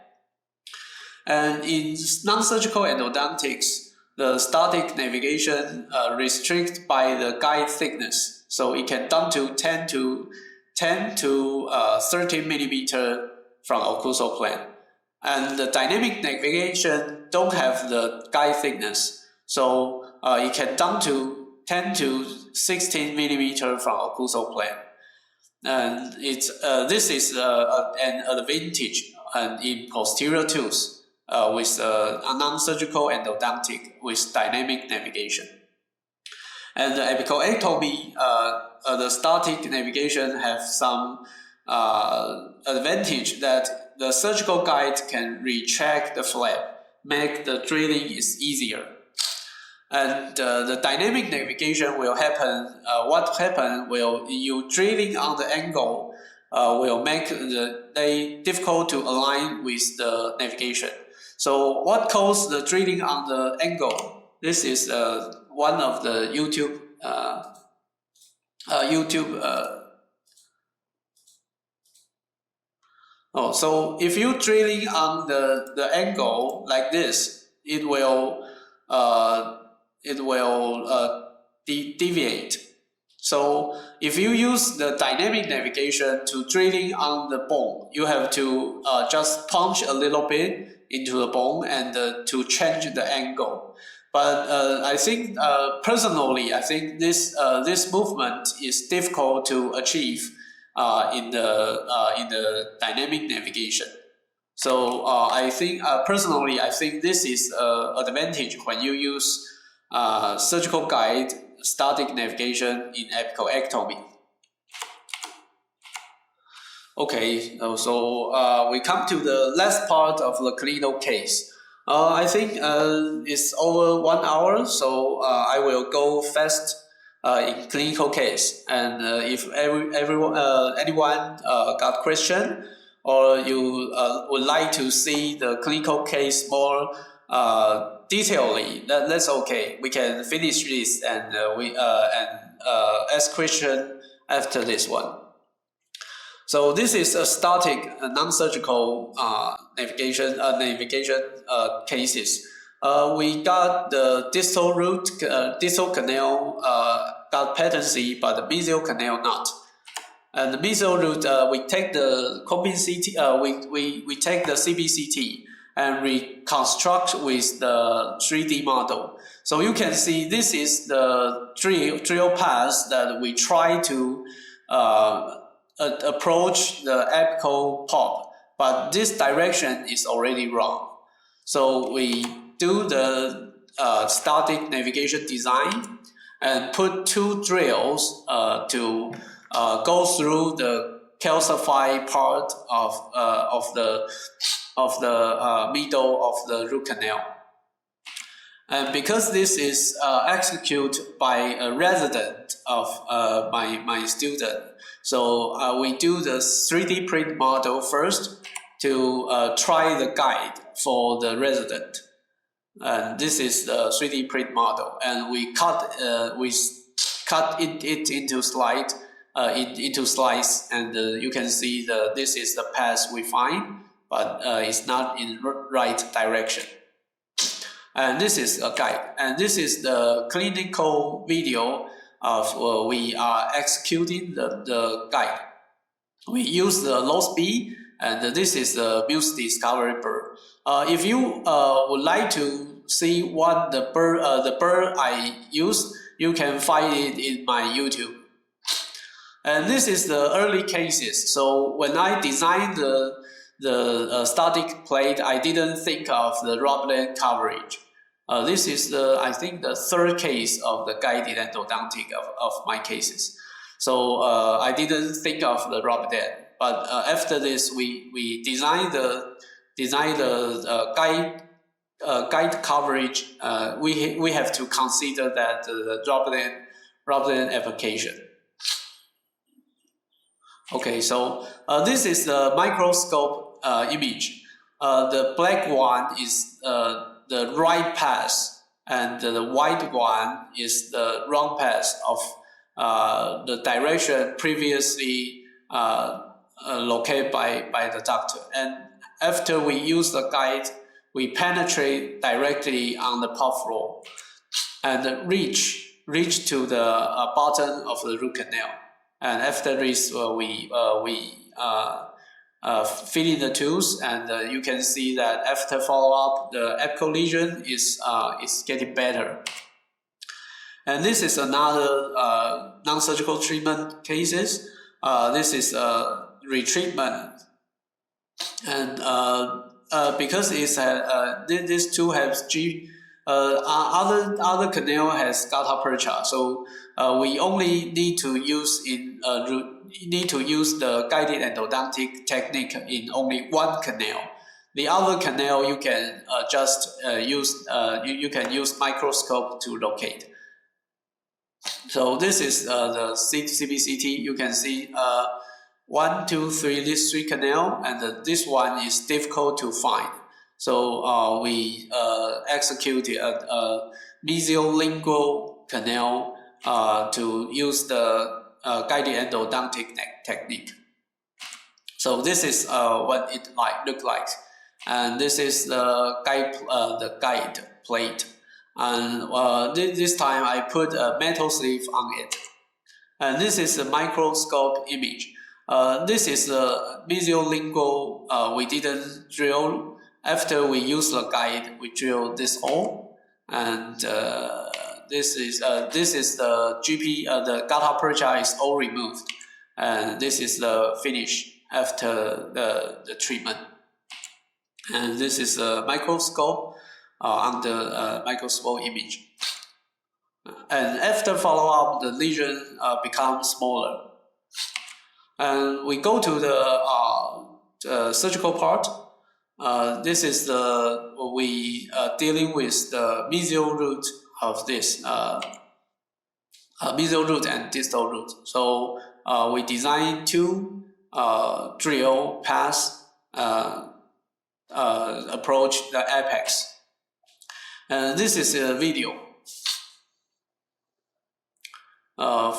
And in non-surgical endodontics, the static navigation restricted by the guide thickness, so it can down to 10 to 13 millimeter from occlusal plane. And the dynamic navigation don't have the guide thickness, so it can down to 10 to 16 millimeter from occlusal plane. And this is an advantage in posterior tooth with a non-surgical endodontic with dynamic navigation. And the apicoectomy, the static navigation have some advantage that the surgical guide can retract the flap, make the drilling is easier. And the dynamic navigation will happen. What happen will you drilling on the angle will make they difficult to align with the navigation. So what causes the drilling on the angle? This is one of the YouTube YouTube. So if you drilling on the angle like this, uh, it will deviate. So if you use the dynamic navigation to drilling on the bone, you have to just punch a little bit into the bone and to change the angle. But I think personally, I think this movement is difficult to achieve in the dynamic navigation. So I think personally, I think this is an advantage when you use surgical guide static navigation in apical ectomy. Okay, so we come to the last part of the clinical case. I think it's over 1 hour, so I will go fast in clinical case. And if anyone got question, or you would like to see the clinical case more detailedly, that's okay. We can finish this and ask question after this one. So this is a static, non-surgical navigation cases. We got the distal root, distal canal got patency, but the mesial canal not. And the mesial root, we take the CT, we take the CBCT and reconstruct with the 3D model. So you can see this is the drill path that we try to approach the apical pop, but this direction is already wrong. So we do the static navigation design and put 2 drills to go through the calcified part of the middle of the root canal. And because this is executed by a resident of my student, so we do the 3D print model first to try the guide for the resident. And this is the 3D print model, and we cut it into slice, and you can see this is the path we find, but it's not in right direction. And this is a guide, and this is the clinical video of we are executing the guide. We use the low speed, and this is the Muse Discovery bird. If you would like to see what the bird I use, you can find it in my YouTube. And this is the early cases. So when I designed the static plate, I didn't think of the rublet coverage. This is I think the 3rd case of the guided endodontic of my cases. So I didn't think of the rublet, but after this we designed the guide coverage. We have to consider that the rublet application. Okay, so this is the microscope image. The black one is the right path, and the white one is the wrong path of the direction previously located by the doctor. And after we use the guide, we penetrate directly on the pop floor and reach to the bottom of the root canal. And after this, we fill in the tools, and you can see that after follow-up, the apical lesion is getting better. And this is another non-surgical treatment cases. This is retreatment, and because it's these two have other canal has gutta percha, so we only need to use the guided endodontic technique in only one canal. The other canal you can just use you can use microscope to locate. So this is the CBCT. You can see 1, 2, 3, these 3 canal, and this one is difficult to find. So we executed a mesiolingual canal to use the guided endodontic technique. So this is what it look like, and this is the guide plate, and this time I put a metal sleeve on it, and this is a microscope image. This is the mesiolingual. We didn't drill. After we use the guide, we drill this hole, and this is the GP. The gutta percha is all removed, and this is the finish after the treatment. And this is a microscope on the microscope image. And after follow-up, the lesion becomes smaller. And we go to the surgical part. This is we dealing with the mesial root of this mesial root and distal root. So we design two drill paths approach the apex. And this is a video.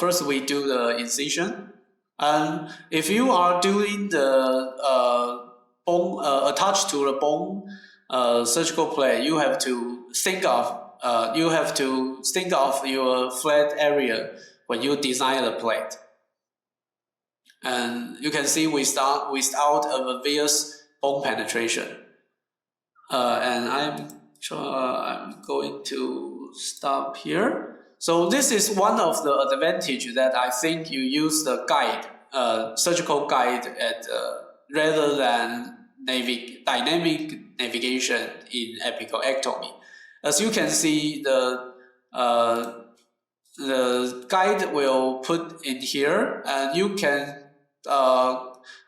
First we do the incision, and if you are doing the bone attached to the bone surgical plate, you have to think of your flat area when you design the plate. And you can see we start without a obvious bone penetration. And I'm going to stop here. So this is one of the advantages that I think you use the guide, surgical guide, rather than dynamic navigation in apical ectomy. As you can see, the guide will put in here, and you can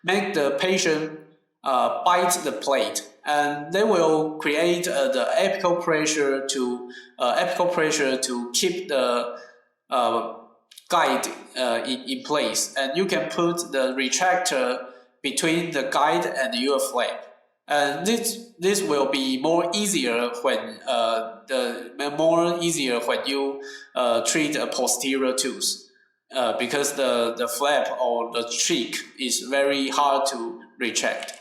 make the patient bite the plate, and they will create the apical pressure to keep the guide in place, and you can put the retractor between the guide and your flap, and this will be more easier when you treat a posterior tooth. Because the flap or the cheek is very hard to retract.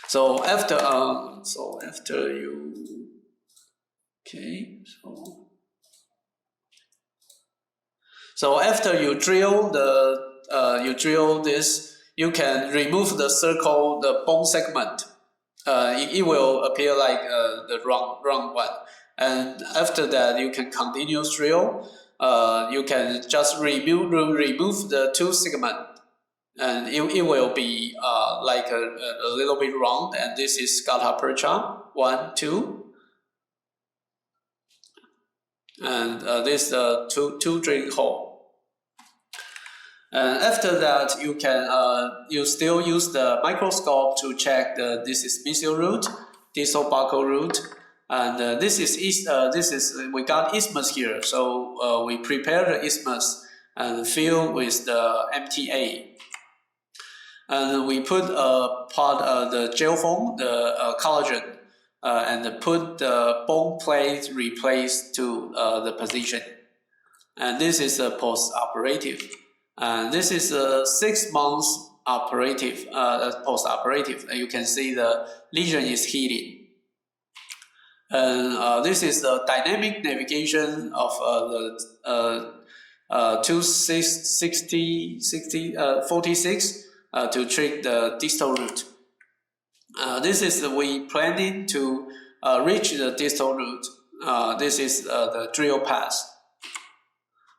So after you so after you drill this, you can remove the circle, the bone segment. It will appear like the wrong one. And after that, you can continue drill. You can just remove the two segment, and it will be like a little bit round. And this is gutta percha 1, 2, and this two drill hole. And after that, you can you still use the microscope to check this is mesial root, distal buccal root. And this is we got isthmus here, so we prepare the isthmus and fill with the MTA, and we put the gel foam, the collagen, and put the bone plate replaced to the position. And this is a post-operative, and this is a 6 months operative, post-operative. You can see the lesion is healing. And this is the dynamic navigation of the 46 to treat the distal root. This is we planning to reach the distal root. This is the drill path,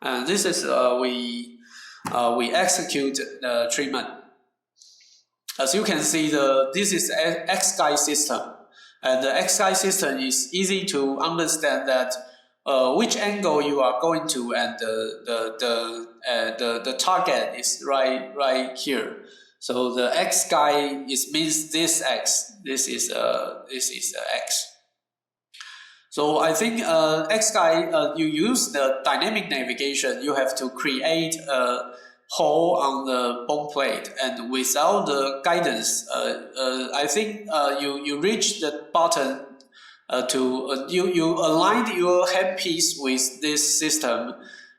and this is we execute the treatment. As you can see, this is X-guide system. And the X-guide system is easy to understand that which angle you are going to, and the target is right here. So the X-guide means this X. This is X. So I think X-guide, you use the dynamic navigation. You have to create a hole on the bone plate, and without the guidance, I think you reach the button you align your headpiece with this system.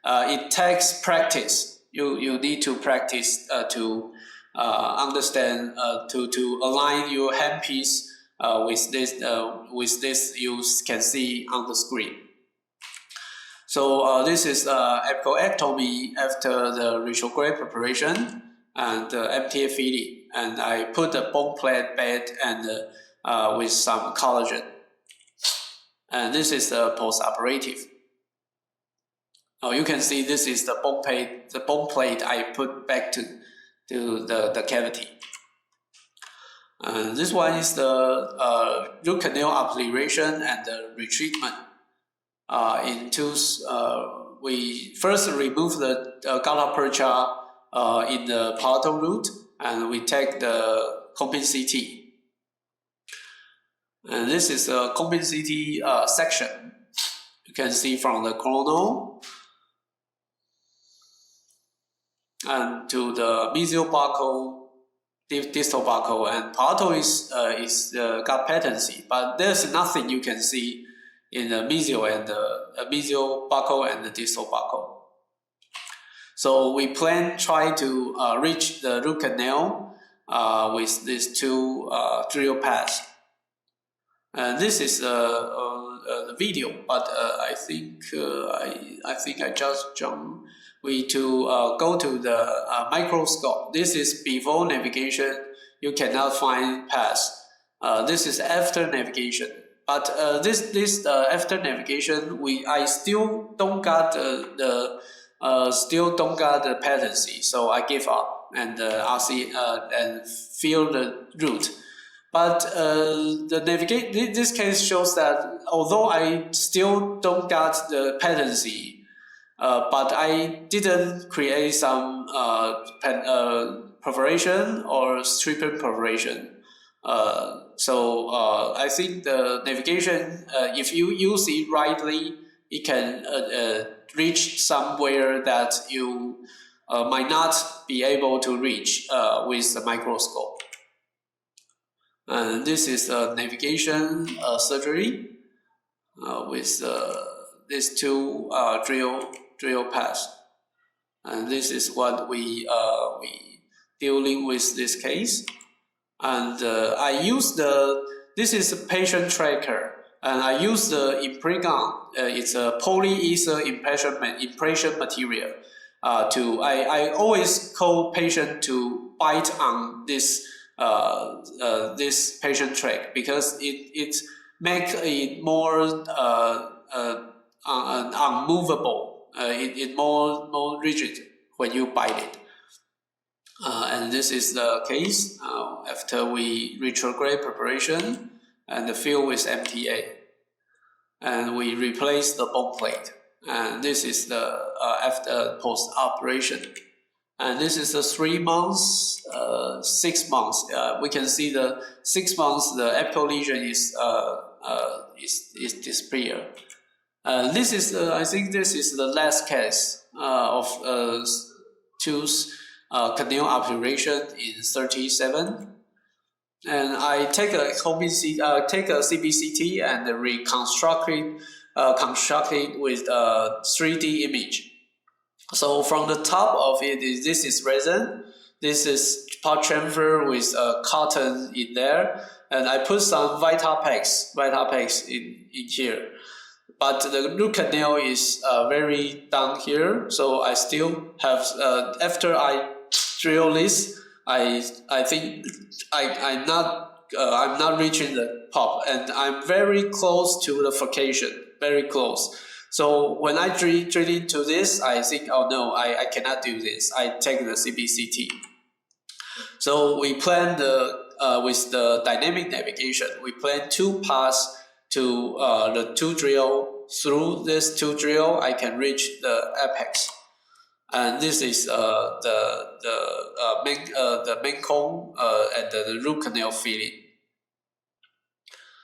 It takes practice, You need to practice to understand to align your handpiece with this you can see on the screen. So this is apical after the retrograde preparation and MTA feeding, and I put the bone plate bed and with some collagen. And this is the post-operative. You can see this is the bone plate I put back to the cavity. This one is the root canal obliteration and the retreatment. We first remove the gutta percha in the palatal root, and we take the Compin CT. And this is a Compin CT section. You can see from the coronal and to the mesial buccal, distal buccal, and palatal is got patency, but there's nothing you can see in the mesial and the mesial buccal and the distal buccal. So we try to reach the root canal with these two drill paths. And this is the video, but I think I just jumped. We go to the microscope. This is before navigation. You cannot find paths. This is after navigation. But this after navigation, I still don't got the patency, so I give up and and feel the root. But this case shows that although I still don't got the patency, but I didn't create some perforation or stripping perforation. So I think the navigation, if you use it rightly, it can reach somewhere that you might not be able to reach with the microscope. And this is a navigation surgery with these two drill paths. And this is what we dealing with this case. And I use this is a patient tracker, and I use the Impregon. It's a polyether impression material. I always call patient to bite on this patient track because it makes it more unmovable. It more rigid when you bite it. And this is the case after we retrograde preparation and fill with MTA, and we replace the bone plate. And this is the after post operation. And this is the 3 months, 6 months. We can see the 6 months. The apical lesion is disappear. This is I think this is the last case of tooth canal operation in 37, and I take a CBCT and reconstruct it with a 3D image. So from the top of it, this is resin. This is part chamfer with cotton in there, and I put some Vitapex in here. But the root canal is very down here, so I still have after I drill this, I think I'm not reaching the pop, and I'm very close to the furcation, very close. So when I drill into this, I think, oh no, I cannot do this. I take the CBCT. So we plan with the dynamic navigation, we plan 2 paths to the 2 drill. Through this 2 drill, I can reach the apex. And this is the main cone and the root canal filling.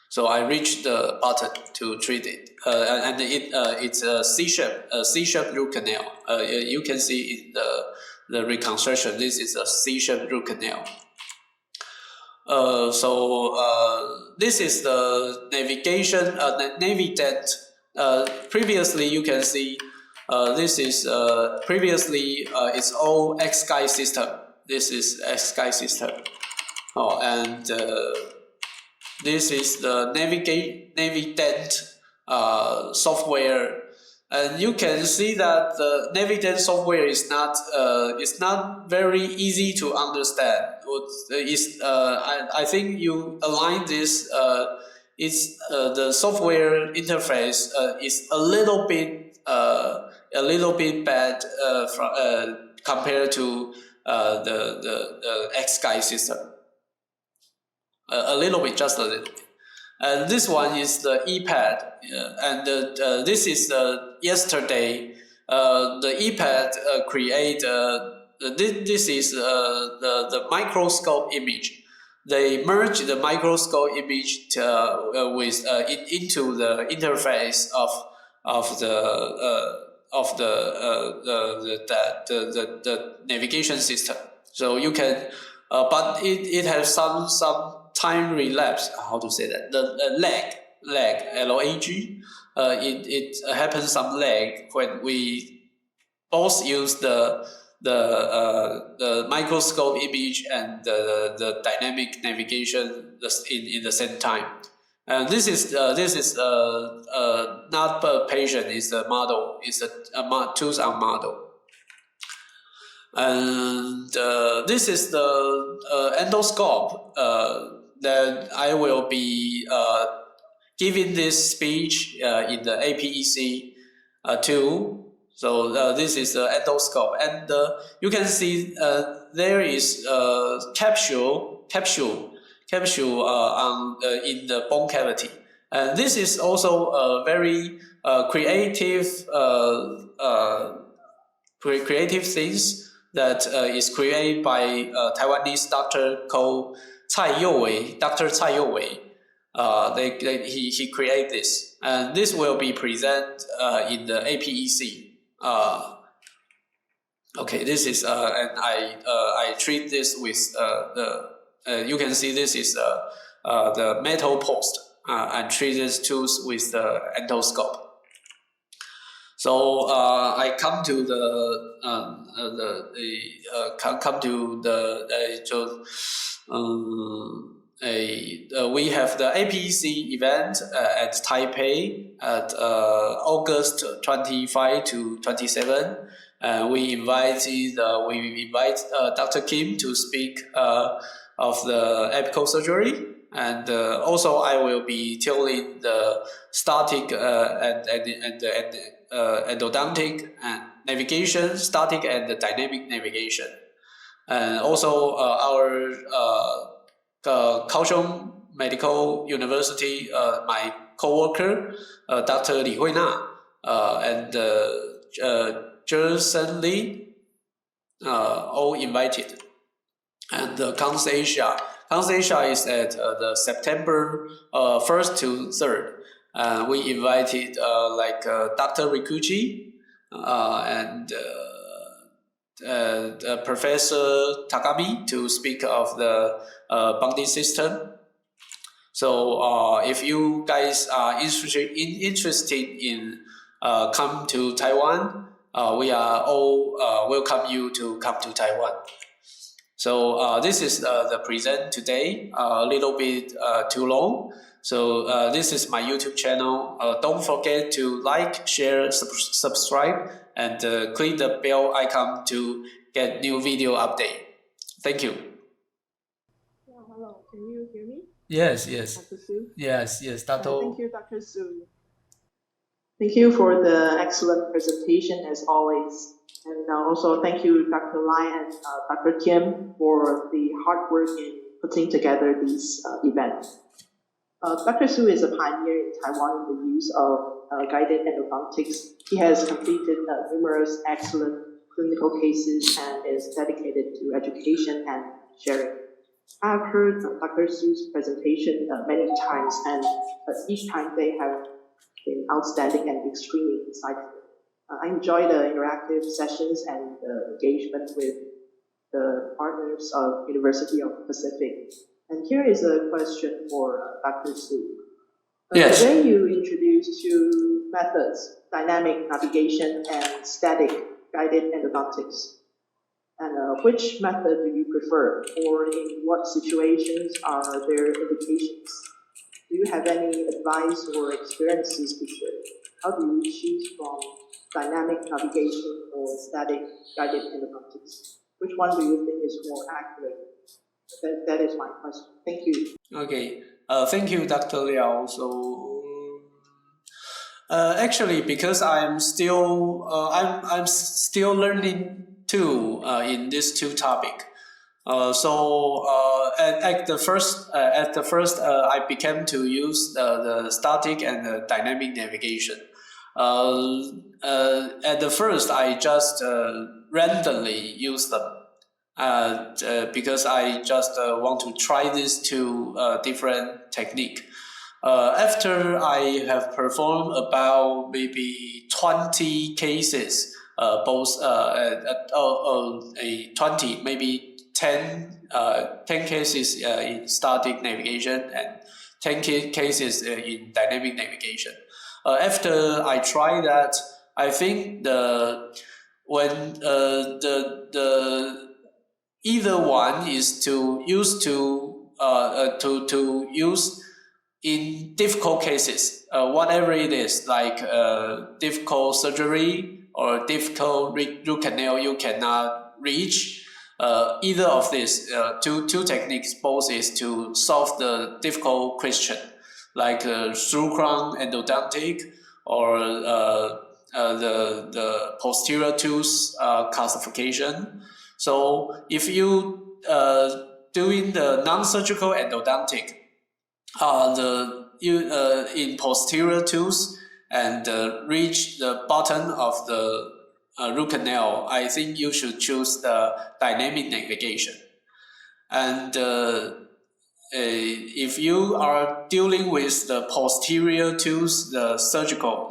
So I reach the button to treat it, and it's a C-shaped root canal. You can see in the reconstruction, this is a C-shaped root canal. This is the navigation, the Navident. Previously, you can see This is previously it's all X-Guy system. This is X-Guy system. Oh, and this is the Navident software, and you can see that the Navident software is not very easy to understand. I think you align this. It's the software interface is a little bit bad compared to the X-Guy system. A little bit, just a little bit. And this one is the ePad, and this is yesterday. The ePad create. This is the microscope image. They merge the microscope image with into the interface of the navigation system. So you can, but it has some time relapse. How to say that? The lag lag. It happens some lag when we both use the microscope image and the dynamic navigation in the same time. And this is not per patient. It's a model. It's a tools and model. And this is the endoscope that I will be giving this speech in the APEC too. So this is the endoscope, and you can see there is a capsule on in the bone cavity, and this is also a very creative things that is created by Taiwanese doctor called Dr. Cai Youwei. He created this, and this will be presented in the APEC. Okay, this is and I treat this with you can see this is the metal post and treat these tools with the endoscope. So I come to we have the APEC event at Taipei at August 25 to 27. We invite Dr. Kim to speak of the apical surgery, and also I will be telling the static and endodontic and navigation, static and dynamic navigation, and also our Kaohsiung Medical University, my co-worker, Dr. Li Huina, and Jerson Lee, all invited. And Council Asia is at the September 1st to 3rd. We invited Dr. Rikuchi and Professor Takami to speak of the bonding system. So if you guys are interested in come to Taiwan, we are all welcome you to come to Taiwan. So this is the present today, a little bit too long. So this is my YouTube channel. Don't forget to like, share, subscribe, and click the bell icon to get new video update. Thank you. Hello, can you hear me? Yes. Dr. Su? Yes, Dr. Thank you, Dr. Su. Thank you for the excellent presentation as always. And also thank you, Dr. Lai and Dr. Kim, for the hard work in putting together this event. Dr. Su is a pioneer in Taiwan in the use of guided endodontics. He has completed numerous excellent clinical cases and is dedicated to education and sharing. I've heard Dr. Su's presentation many times, and each time they have been outstanding and extremely insightful. I enjoy the interactive sessions and the engagement with the partners of University of Pacific. And here is a question for Dr. Su. Yes. Today you introduced two methods, dynamic navigation and static guided endodontics. And which method do you prefer, or in what situations are there indications? Do you have any advice or experiences to share? How do you choose from dynamic navigation or static guided endodontics? Which one do you think is more accurate? That is my question. Thank you. Okay. Thank you, Dr. Liao. So, actually, because I'm still learning too in this two topic. At the first, I began to use the static and the dynamic navigation. At the first, I just randomly use them because I just want to try these two different technique. After I have performed about maybe 20 cases, both 20, maybe 10 cases in static navigation and 10 cases in dynamic navigation. After I try that, I think the either one is to use in difficult cases, whatever it is, like difficult surgery or difficult root canal you cannot reach. Either of these two techniques, both is to solve the difficult question, like through crown endodontic or the posterior tooth calcification. So if you doing the non-surgical endodontic, in posterior tooth and reach the bottom of the root canal, I think you should choose the dynamic navigation. And if you are dealing with the posterior tooth, the surgical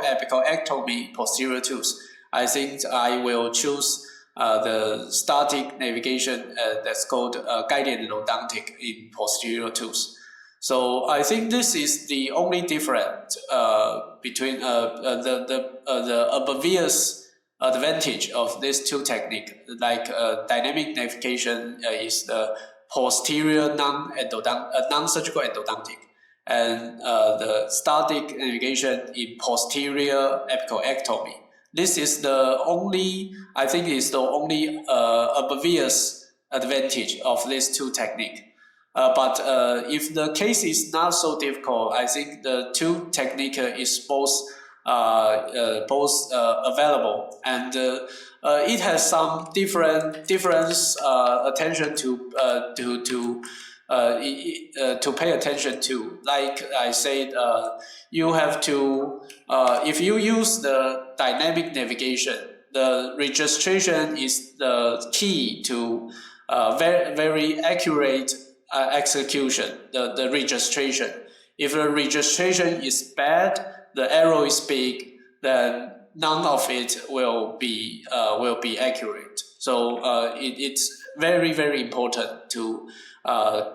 apicectomy posterior tooth, I think I will choose the static navigation that's called guided endodontic in posterior tooth. So I think this is the only difference between the obvious advantage of these two techniques. Like dynamic navigation is the posterior non-surgical endodontic, and the static navigation in posterior apical. This is the only, I think, is the only obvious advantage of these two techniques. But if the case is not so difficult, I think the two technique is both available, and it has some difference attention to pay attention to. Like I said, you have to if you use the dynamic navigation, the registration is the key to very accurate execution. The registration. If the registration is bad, the error is big, then none of it will be accurate. So it's very important to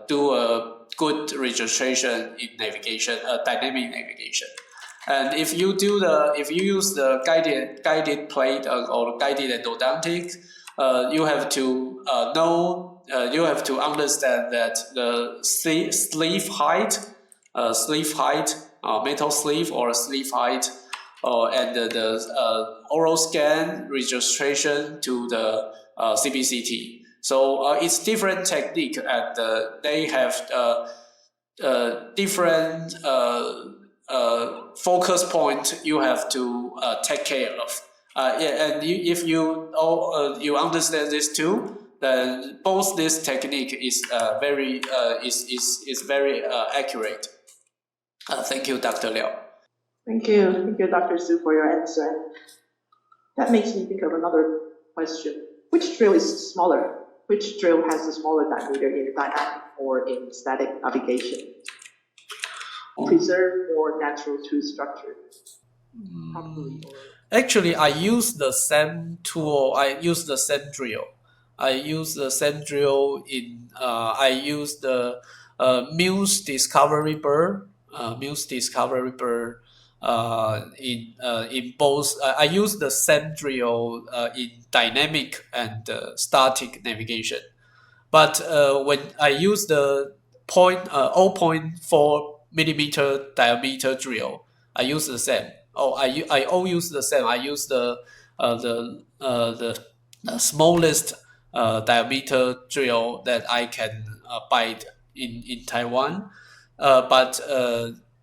do a good registration in navigation, dynamic navigation. And if you use the guided plate or guided endodontic, you have to you have to understand that the sleeve height, metal sleeve or sleeve height, and the oral scan registration to the CBCT. So it's different technique, and they have different focus point you have to take care of. And if you understand this too, then both this technique is very accurate. Thank you, Dr. Liao. Thank you, Dr. Su, for your answer. That makes me think of another question. Which drill is smaller? Which drill has a smaller diameter in dynamic or in static navigation? Preserve more natural tooth structure. Actually, I use the same tool. I use the same drill. I use the same drill in. I use the Muse Discovery Bird. in both. I use the same drill in dynamic and static navigation. But when I use the 0.4 millimeter diameter drill, I use the same. I all use the same. I use the smallest diameter drill that I can buy in Taiwan. But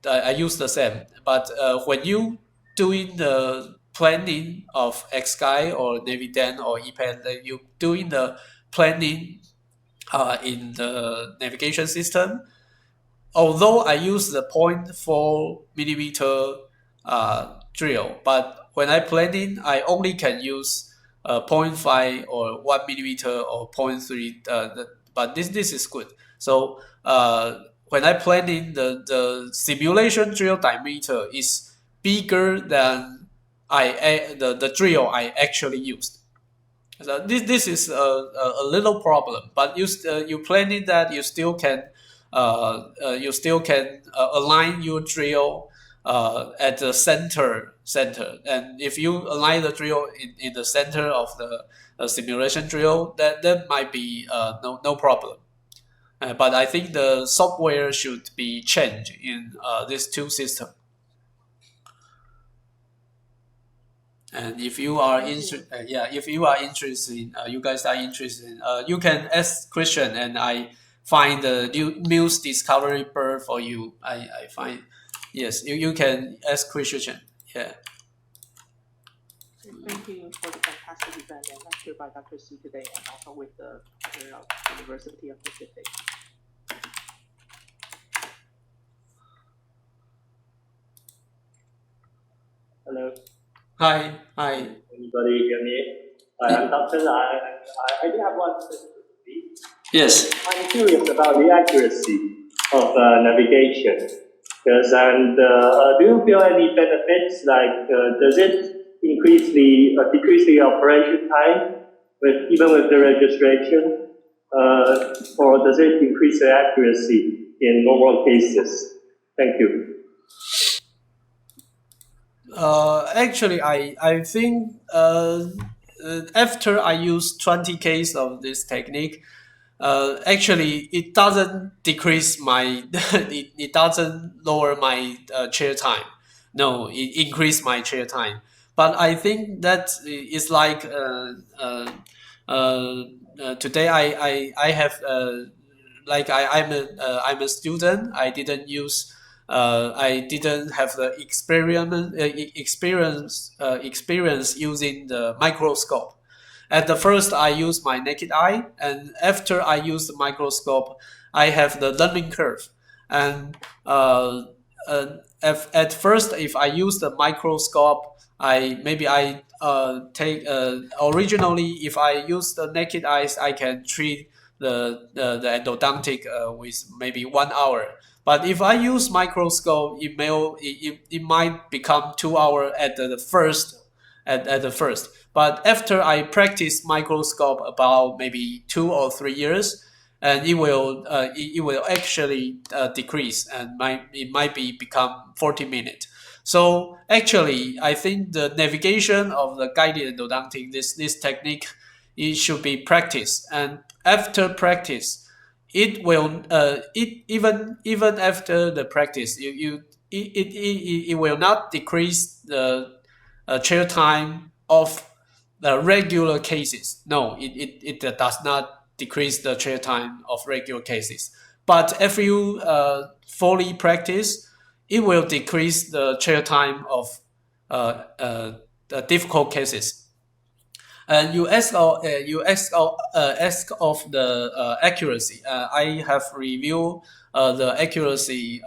I use the same. But when you doing the planning of X-Sky or Naviden or EPEN, then you doing the planning in the navigation system. Although I use the 0.4 millimeter drill, but when I planning, I only can use zero point 0.5 or 1 millimeter or zero point 0.3. But this is good. So when I planning, the simulation drill diameter is bigger than the drill I actually used. So this is a little problem, but you planning that you still can align your drill at the center, and if you align the drill in the center of the simulation drill, that might be no problem. But I think the software should be changed in these two systems. And if you are if you are interested, you guys are interested, you can ask question, and I find the new Muse Discovery Bird for you. I find, yes, you can ask question. Yeah. Thank you for the fantastic event and lecture by Dr. Su today, and also with the partner of University of Pacific. Hello. Hi. Anybody hear me? I'm Dr. I do have one question. Yes. I'm curious about the accuracy of navigation. Do you feel any benefits? Like, does it decrease the operation time even with the registration, or does it increase the accuracy in normal cases? Thank you. Actually, I think after I use 20 cases of this technique, actually it doesn't decrease my it doesn't lower my chair time. No, it increase my chair time. But I think that is like today I have I'm a student. I didn't have the experience using the microscope. At the first, I use my naked eye, and after I use the microscope, I have the learning curve. And at first, if I use the microscope, I take originally, if I use the naked eyes, I can treat the endodontic with maybe 1 hour. But if I use microscope, it might become 2 hours at the first. But after I practice microscope about maybe 2 or 3 years, and it will actually decrease, and it might become 40 minutes. So actually, I think the navigation of the guided endodontic, this technique, it should be practiced, and after practice, it will even after the practice, it will not decrease the chair time of the regular cases. No, it does not decrease the chair time of regular cases. But if you fully practice, it will decrease the chair time of the difficult cases. And ask of the accuracy. I have reviewed the accuracy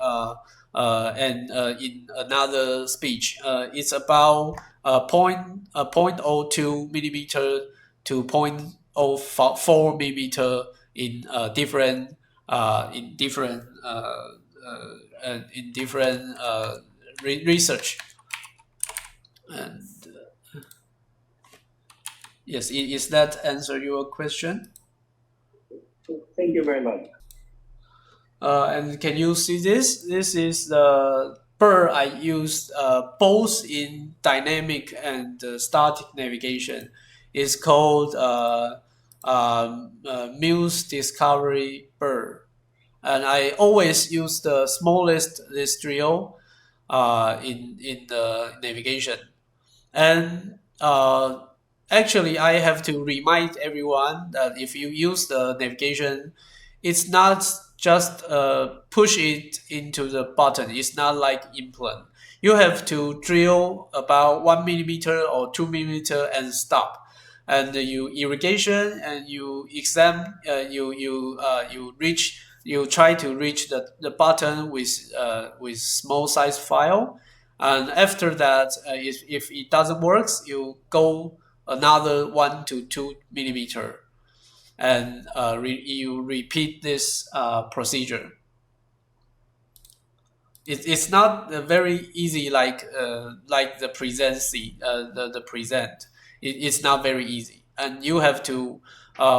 and in another speech. It's about 0.02 millimeter to 0.04 millimeter in different research. And yes, is that answer your question? Thank you very much. And can you see this? This is the burr I use both in dynamic and static navigation is called Muse Discovery burr. And I always use the smallest drill in the navigation. And actually, I have to remind everyone that if you use the navigation, it's not just push it into the button. It's not like implant. You have to drill about 1 millimeter or 2 millimeter and stop. And you irrigation and you exam, you try to reach the button with small size file, and after that, if it doesn't work, you go another 1 to 2 millimeter, and you repeat this procedure. It's not very easy like the the present. It's not very easy, and you have to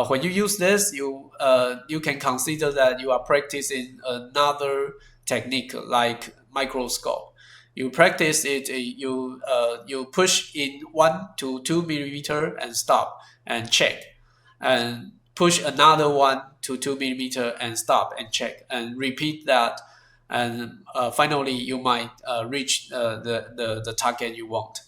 when you use this, you can consider that you are practicing another technique like microscope. You practice it. You push in 1 to 2 millimeter and stop and check, and push another 1 to 2 millimeter and stop and check, and repeat that, and finally you might reach the target you want.